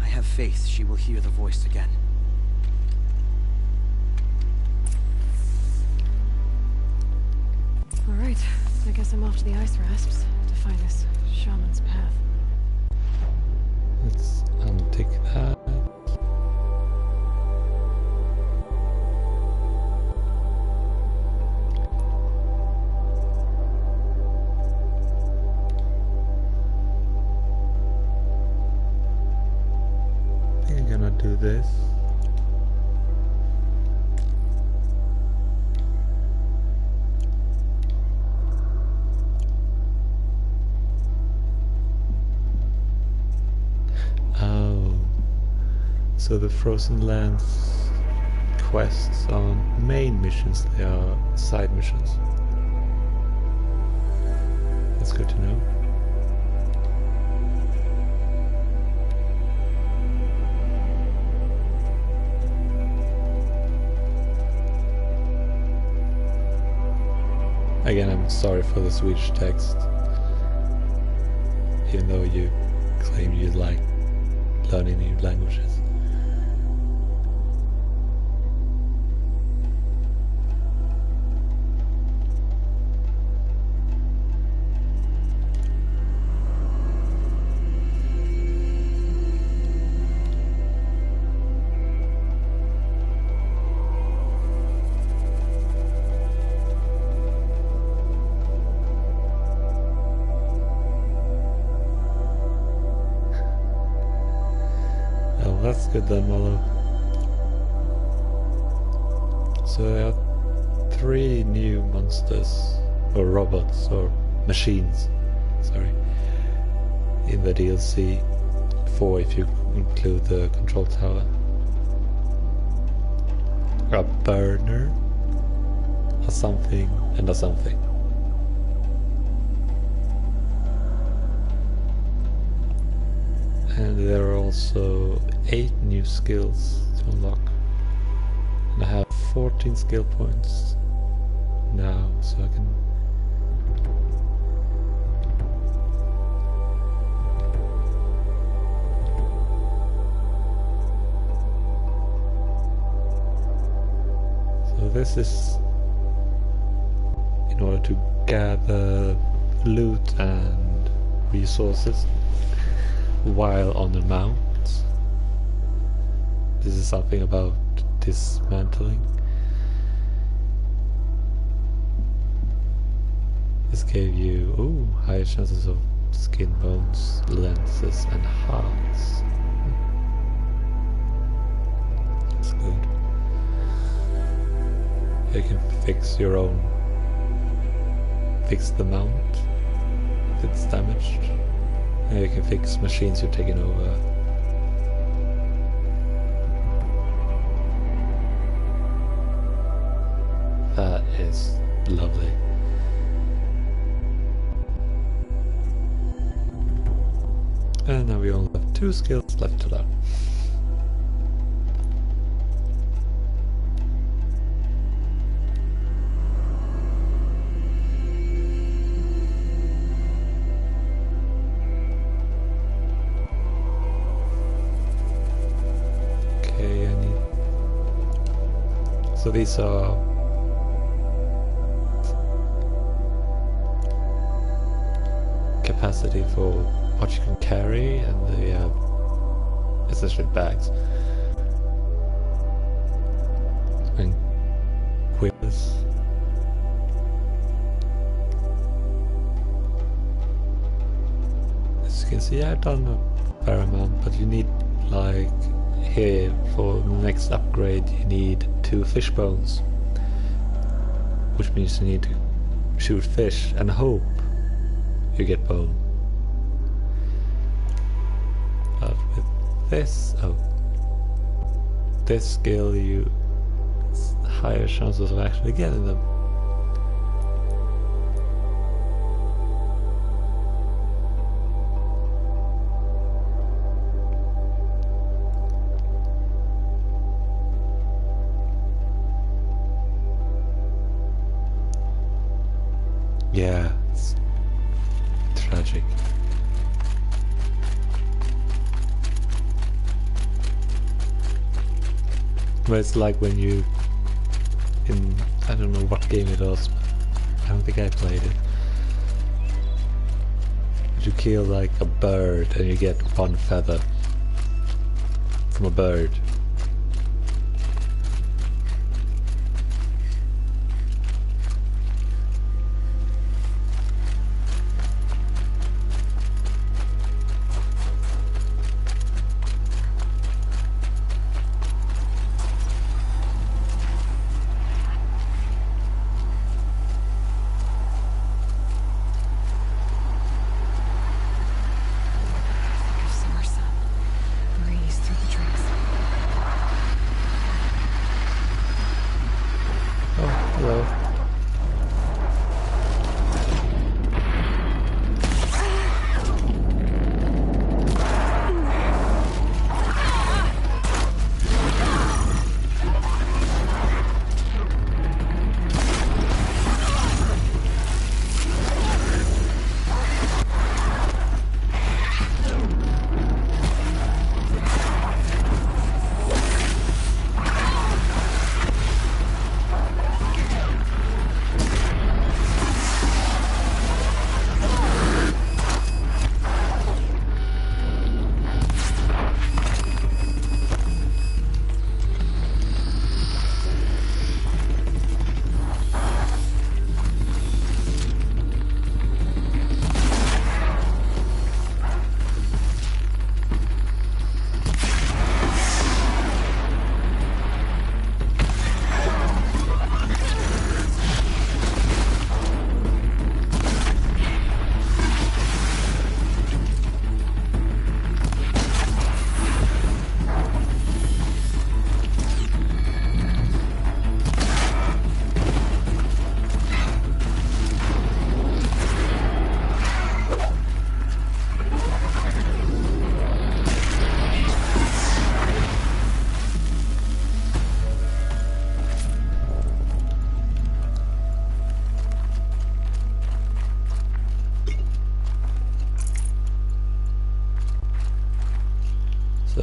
I have faith she will hear the voice again. All right, I guess I'm off to the Ice Rasps to find this shaman's path. Let's untick that. I think I'm gonna do this. So the Frozen Lands quests aren't main missions, they are side missions. That's good to know. Again, I'm sorry for the Swedish text, even though you claim you like learning new languages. That's good then, Molo. So there are 3 new monsters, or robots, or machines, sorry, in the DLC. 4 if you include the control tower. a burner, a something, and a something. And there are also 8 new skills to unlock. And I have 14 skill points now, so I can... So this is in order to gather loot and resources while on the mount. This is something about dismantling. This gave you higher chances of skin, bones, lenses and hearts. That's good. You can fix your own, fix the mount if it's damaged. And you can fix machines you're taking over. That is lovely. And now we only have 2 skills left to learn. Okay, I need... So these are... capacity for what you can carry, and the essentially bags and quivers. As you can see, I've done a fair amount, but you need, like here for the next upgrade, you need 2 fish bones, which means you need to shoot fish and hope you get bone. But with this, this skill, you higher chances of actually getting them. Yeah, it's tragic. But it's like when you, in, I don't know what game it was, but I don't think I played it. But you kill like a bird and you get 1 feather from a bird. Your summer sun breeze through the trees.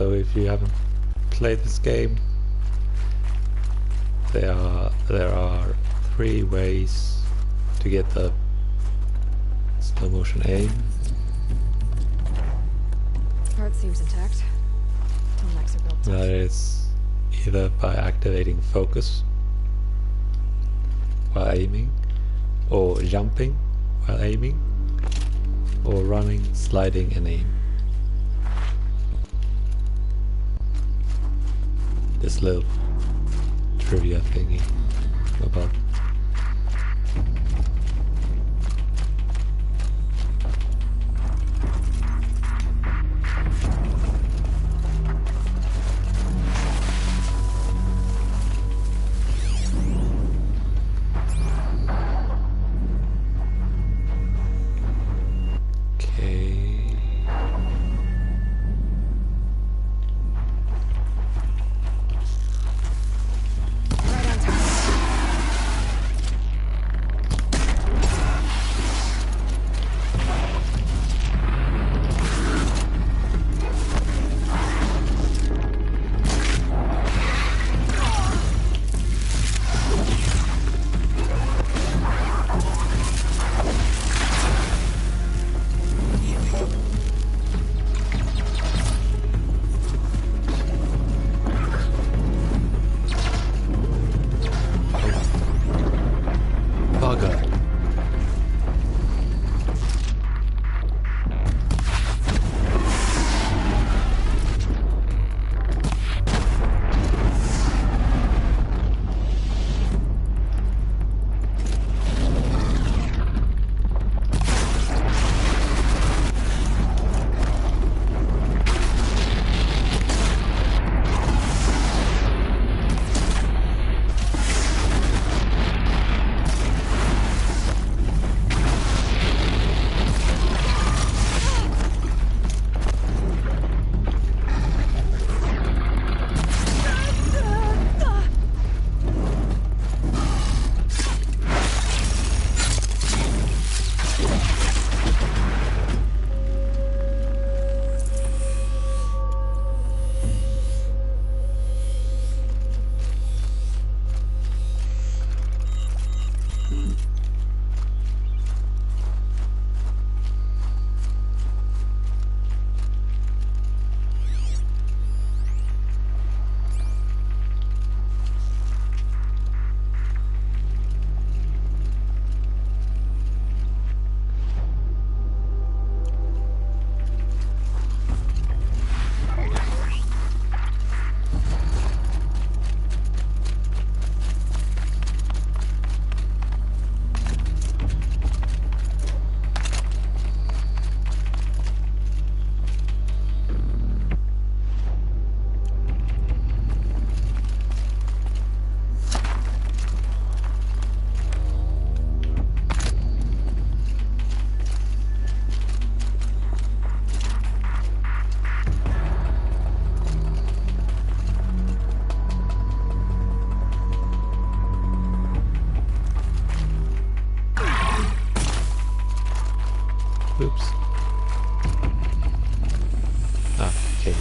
So if you haven't played this game, there are 3 ways to get the slow motion aim. Part seems intact. Till mechs are built. That is either by activating focus while aiming, or jumping while aiming, or running, sliding and aim. This little trivia thingy about Oops. Ah, okay.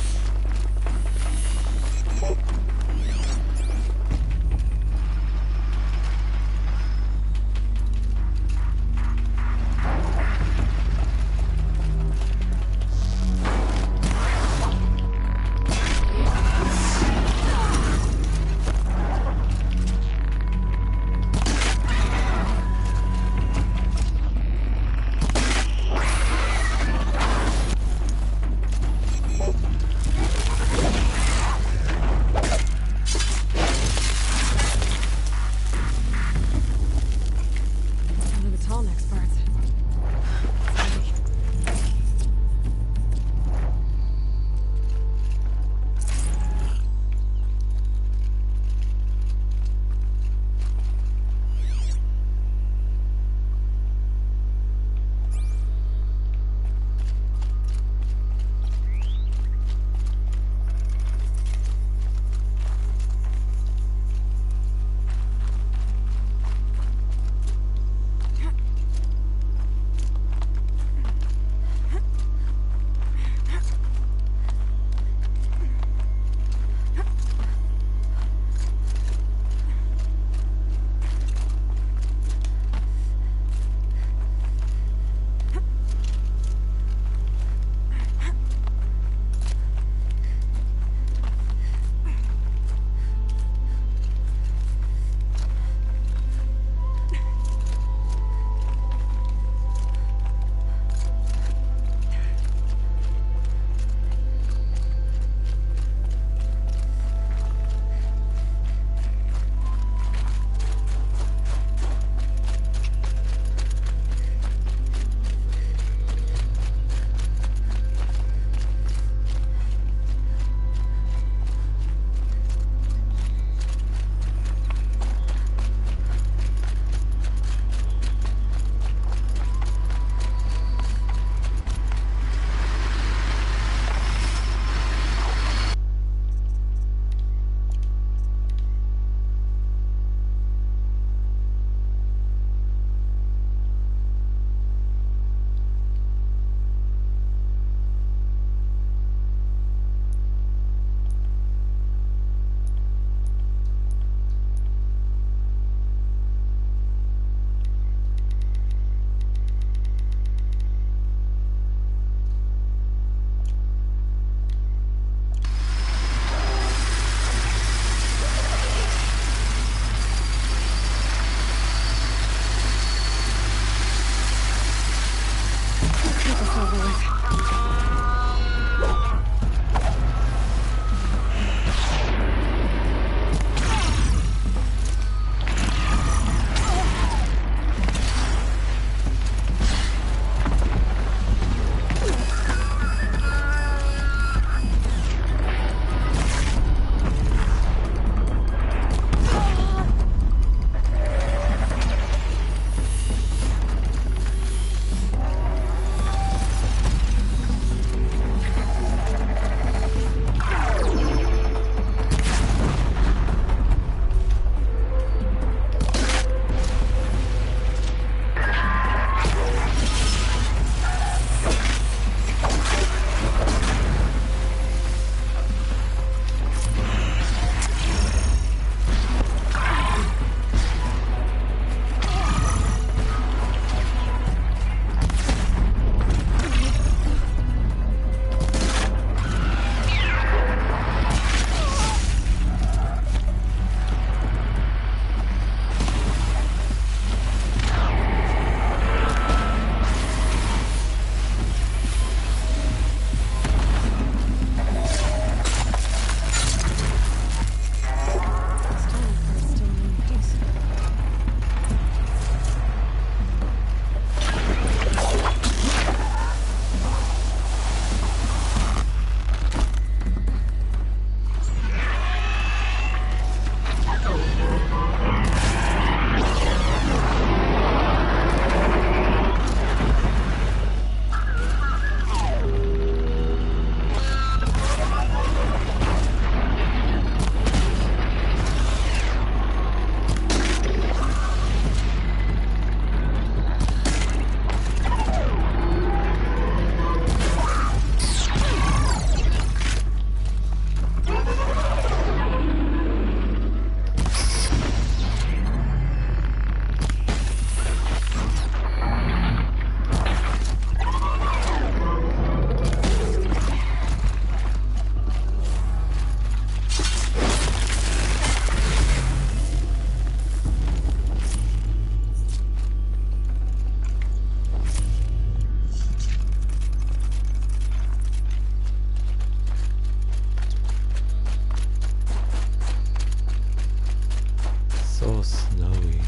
So snowy.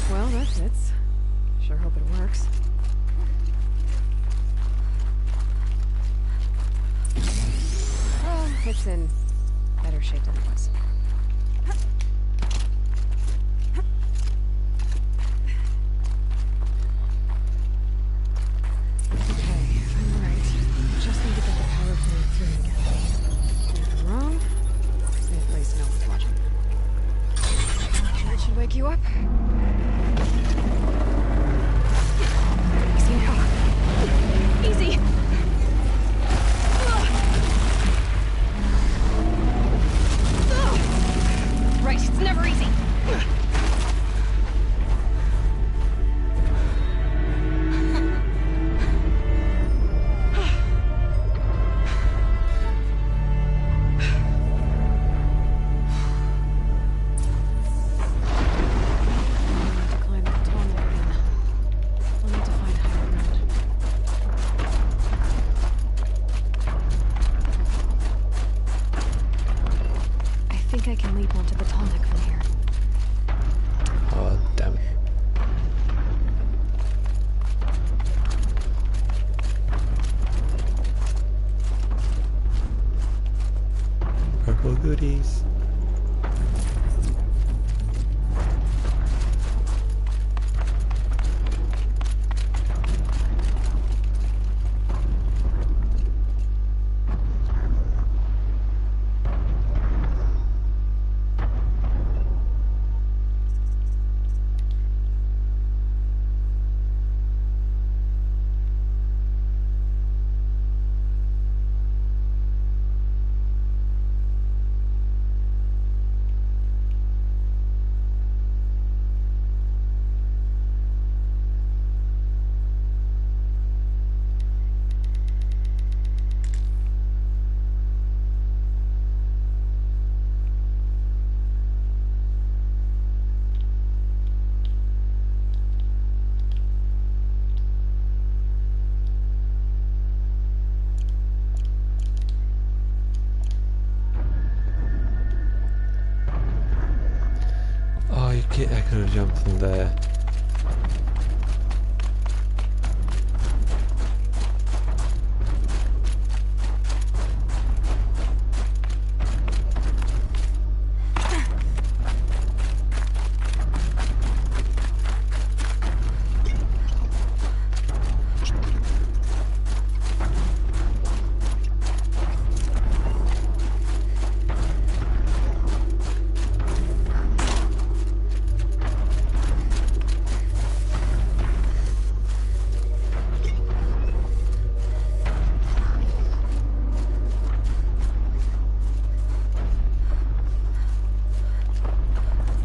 Well, that fits. Sure hope it works. Well, it's in better shape than it was. Okay, I'm right. Just need to get the power plant through again. If I'm wrong, at least no one's watching. That should wake you up. Easy now. Easy. Right, it's never easy. Climb the tunnel again. I'll need to find higher ground. I think I can leap onto the tonic from here. Oh, damn it. Purple goodies. Oh, I could have jumped from there.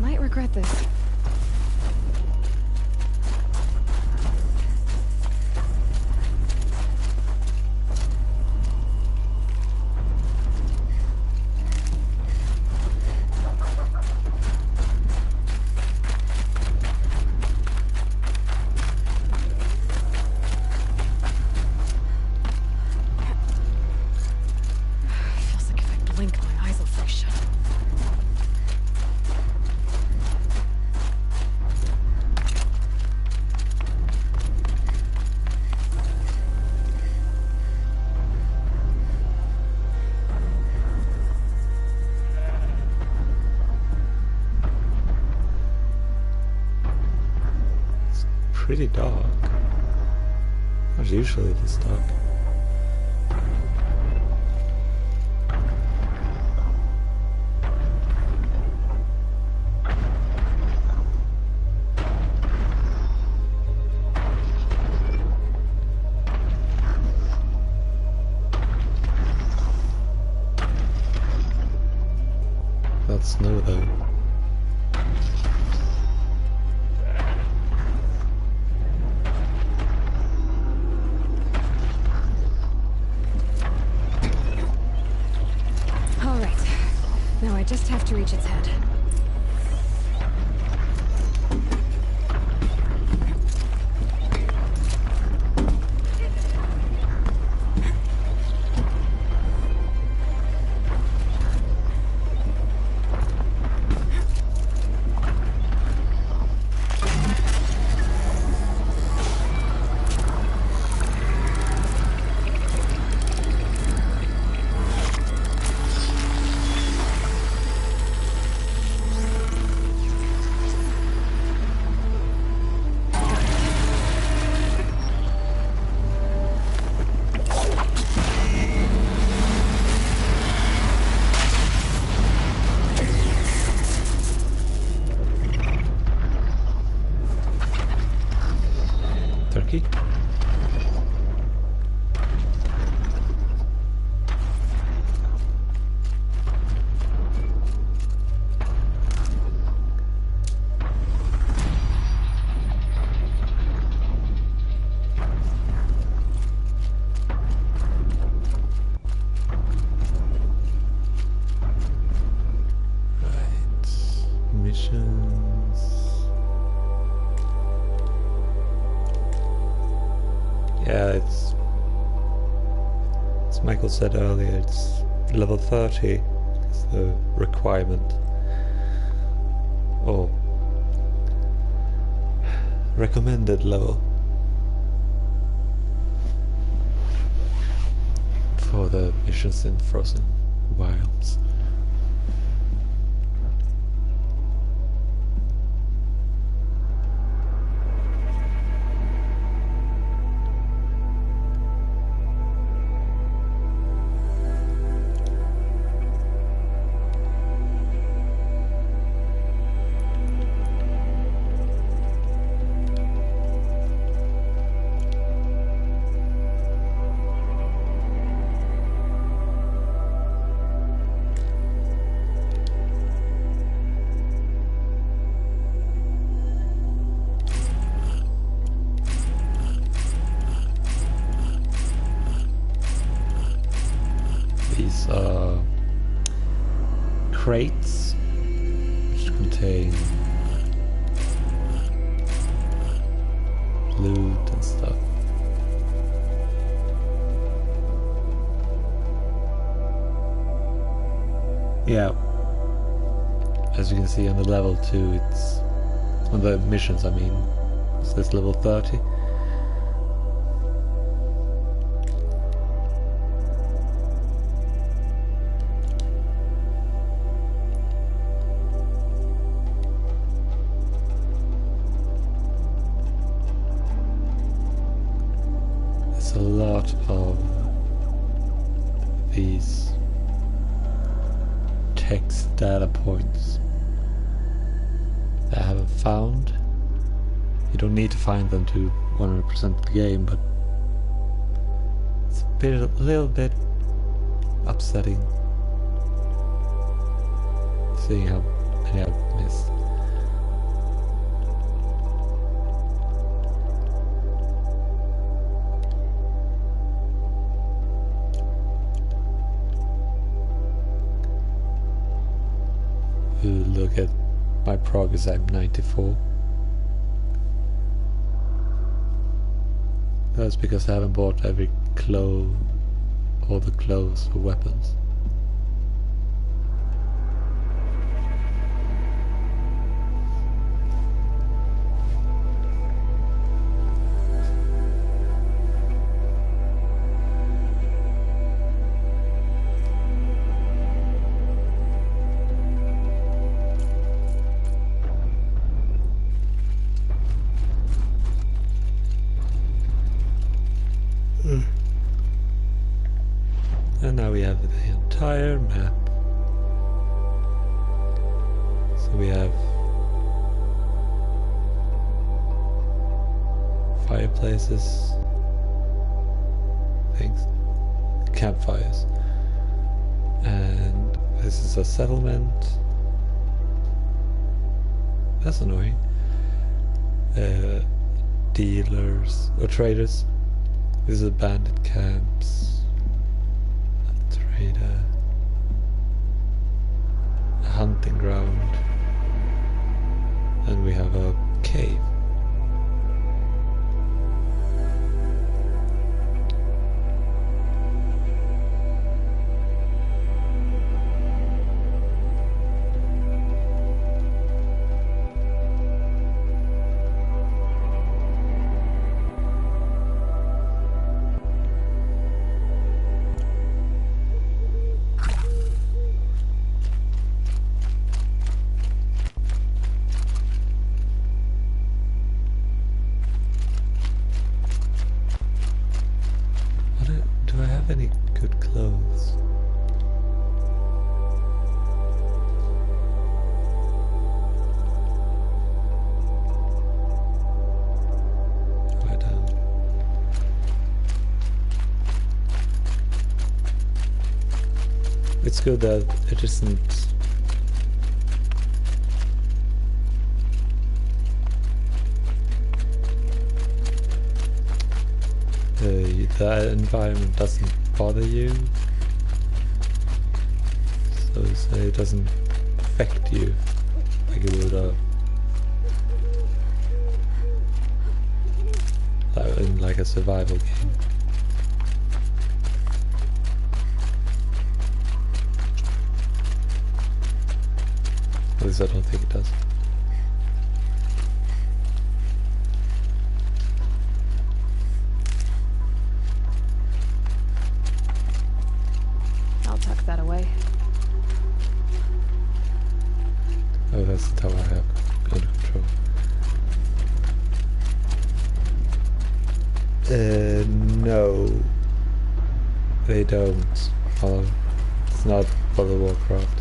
Might regret this. Feels like if I blink, my eyes will fly shut. Pretty dark. Not usually this dark. That's snow though. I just have to reach its head. Turkey. Missions. Yeah, it's as Michael said earlier, it's level 30 is the requirement, or recommended level for the missions in Frozen Wilds. These are crates which contain loot and stuff. Yeah, as you can see on the level 2, it's on the missions, I mean, it says level 30. A lot of these text data points that I haven't found. You don't need to find them to 100% the game, but it's a little bit upsetting seeing how many I've missed. Look at my progress, I'm 94. That's because I haven't bought every all the clothes for weapons. And now we have the entire map. So we have fireplaces, things, campfires, and this is a settlement. That's annoying. Dealers or traders. These are bandit camps. A trader. we have a cave. Do I have any good clothes? I don't. It's good that it isn't the environment doesn't bother you, so to say, it doesn't affect you like it would in like a survival game. At least I don't think it does. Tuck that away. Oh, that's the tower I have under control. No, they don't. It's not World of Warcraft.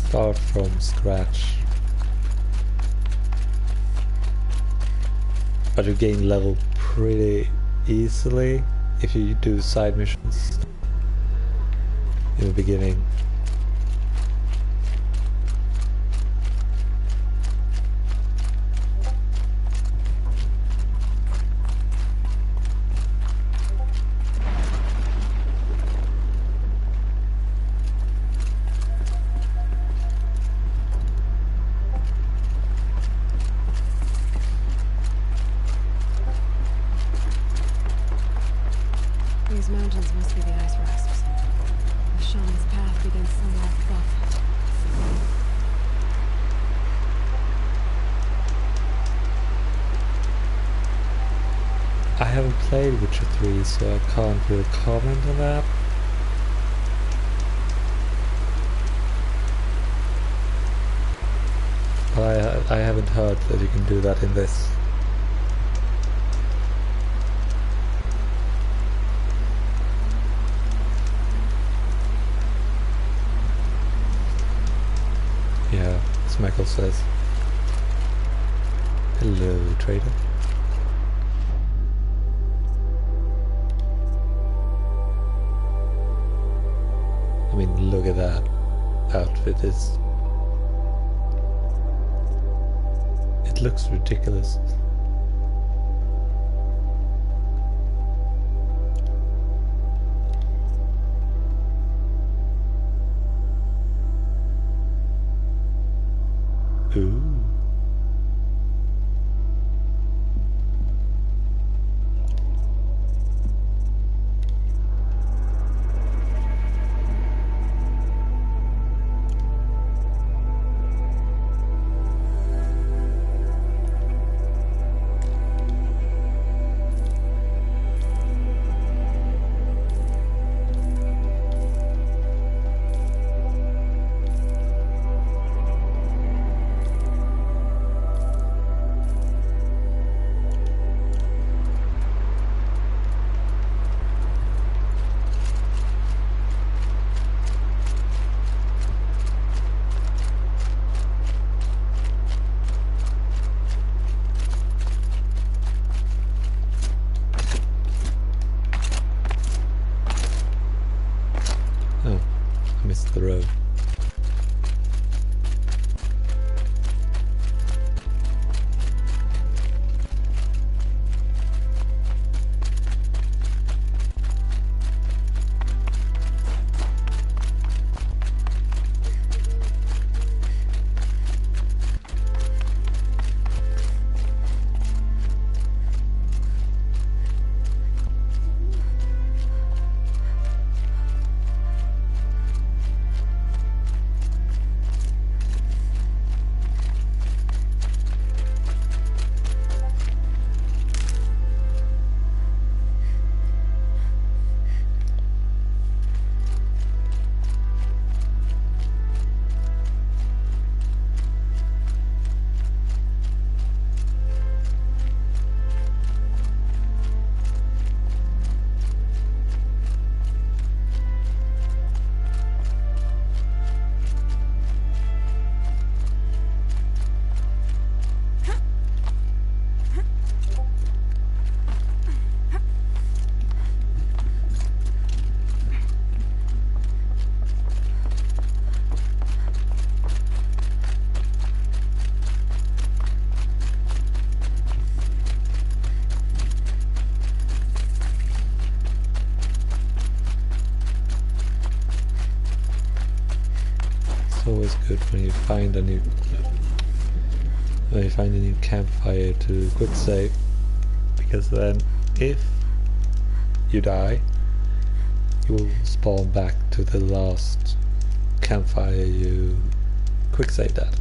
Start from scratch. But you gain level pretty easily if you do side missions in the beginning. These mountains must be the ice rasps. The shaman's path begins somewhere up above. I haven't played Witcher 3, so I can't really comment on that. But I haven't heard that you can do that in this. Yeah, as Michael says. Hello, trader. I mean, look at that outfit. It looks ridiculous. Ooh. always good when you find a new campfire to quick save, because then if you die, you will spawn back to the last campfire you quick saved at.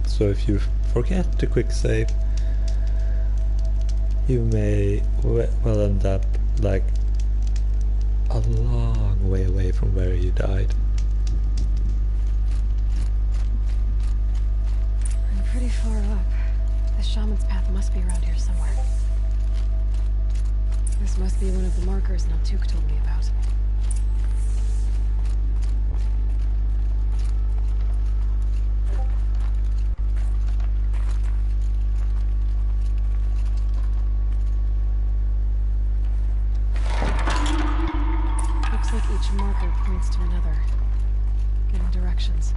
So if you forget to quick save, you may well end up like a long way away from where you died. I'm pretty far up. The shaman's path must be around here somewhere. This must be one of the markers Naltuk told me about. Looks like each marker points to another, giving directions.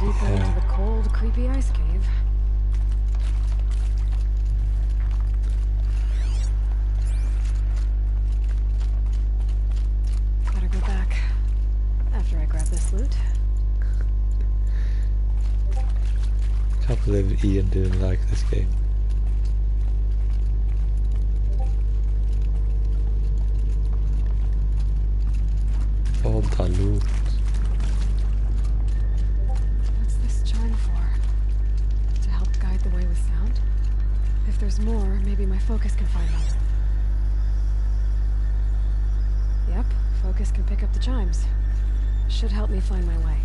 Into the cold, creepy ice cave. Better go back after I grab this loot. Can't believe Ian didn't like this game. All the loot. The way with sound? If there's more, maybe my focus can find them. Yep, focus can pick up the chimes. Should help me find my way.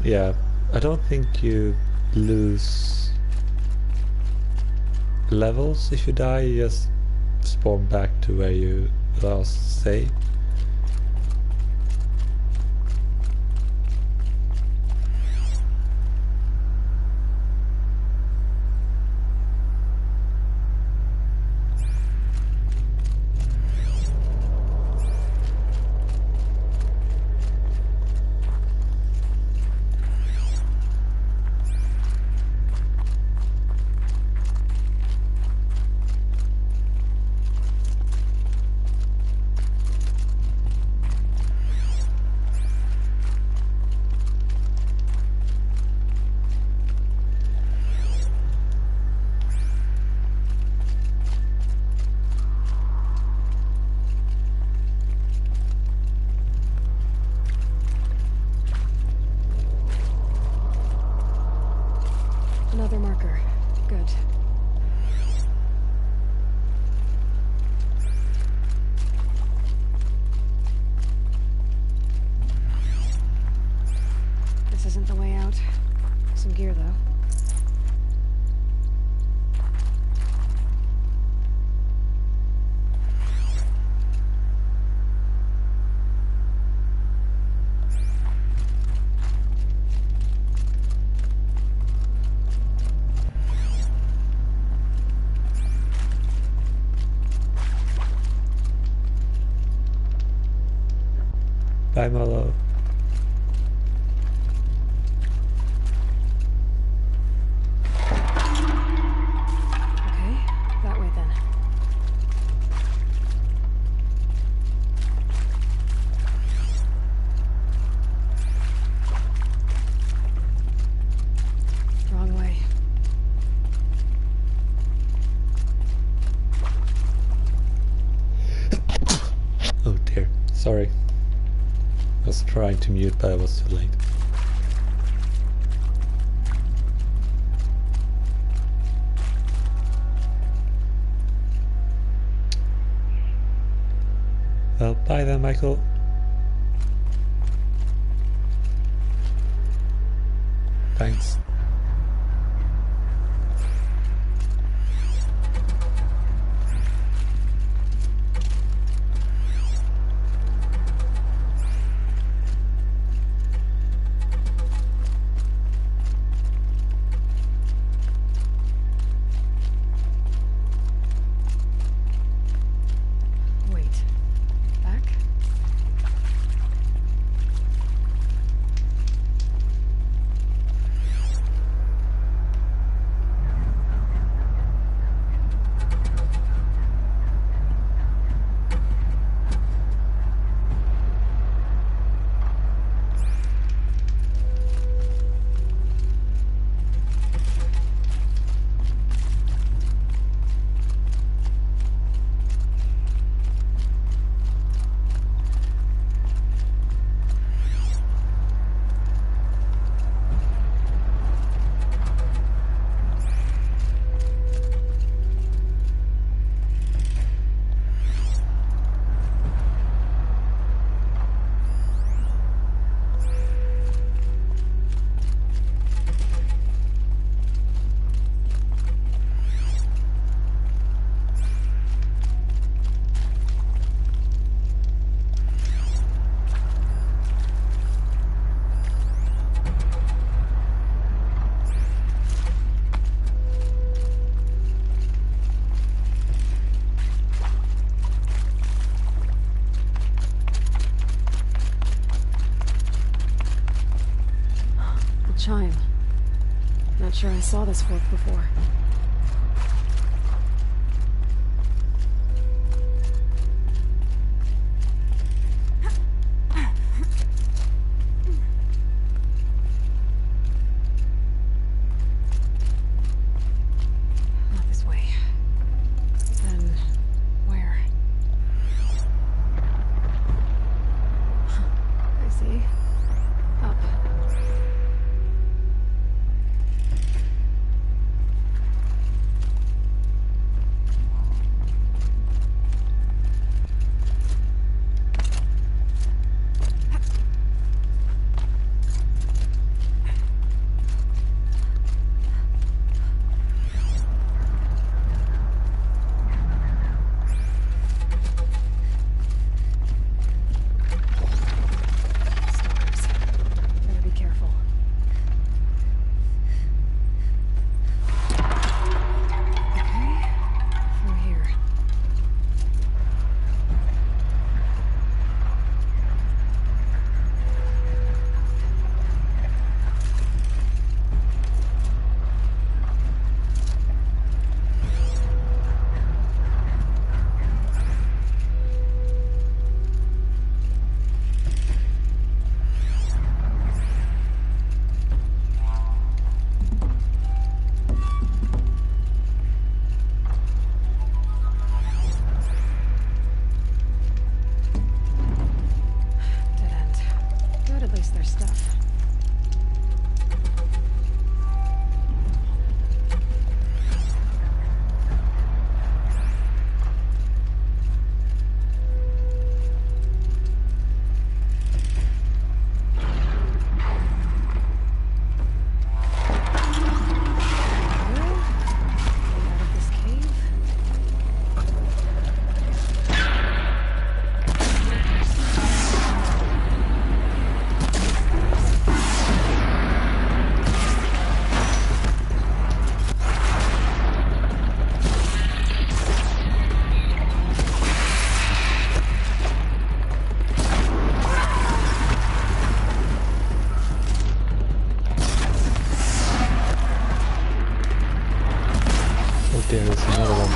Yeah, I don't think you lose levels if you die, you just spawn back to where you last saved. Another marker. Good. This isn't the way out. Some gear, though. Bye, Molo. Okay, that way then. Wrong way. Oh dear, sorry. I was trying to mute, but I was too late. Well, bye then, Michael. Thanks. Wait. Back? chime. Not sure I saw this fork before. Not this way. Then where? I see. Up. Stars. Better be careful. Okay. Through here. Dead end. Good, at least there's stuff. Good. Way out of this cave. Oh dear, there's another one.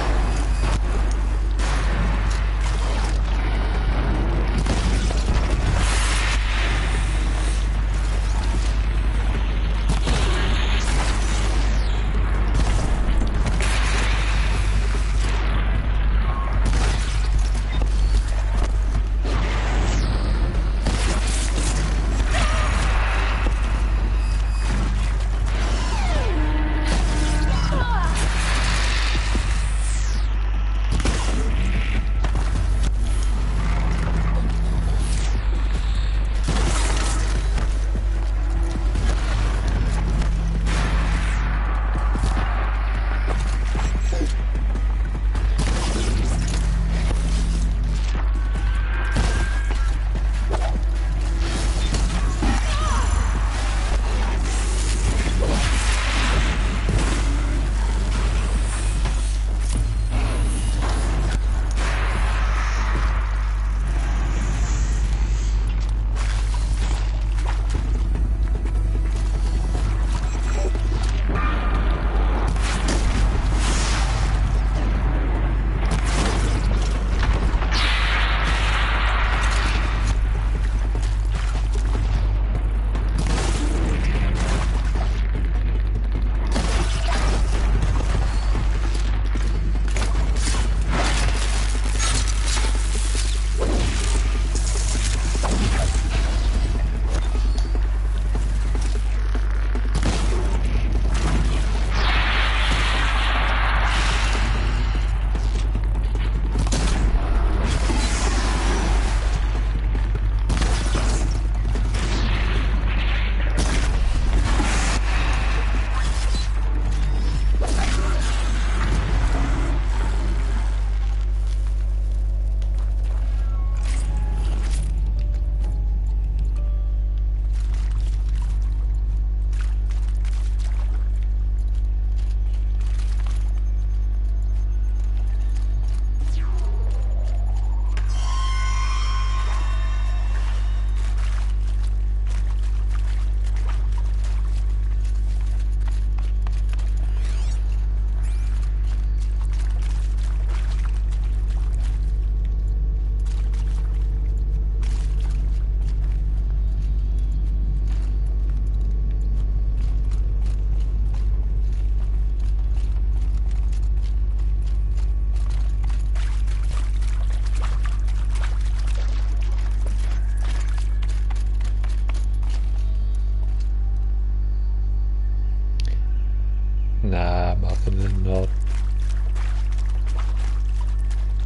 Nej, machen wir not.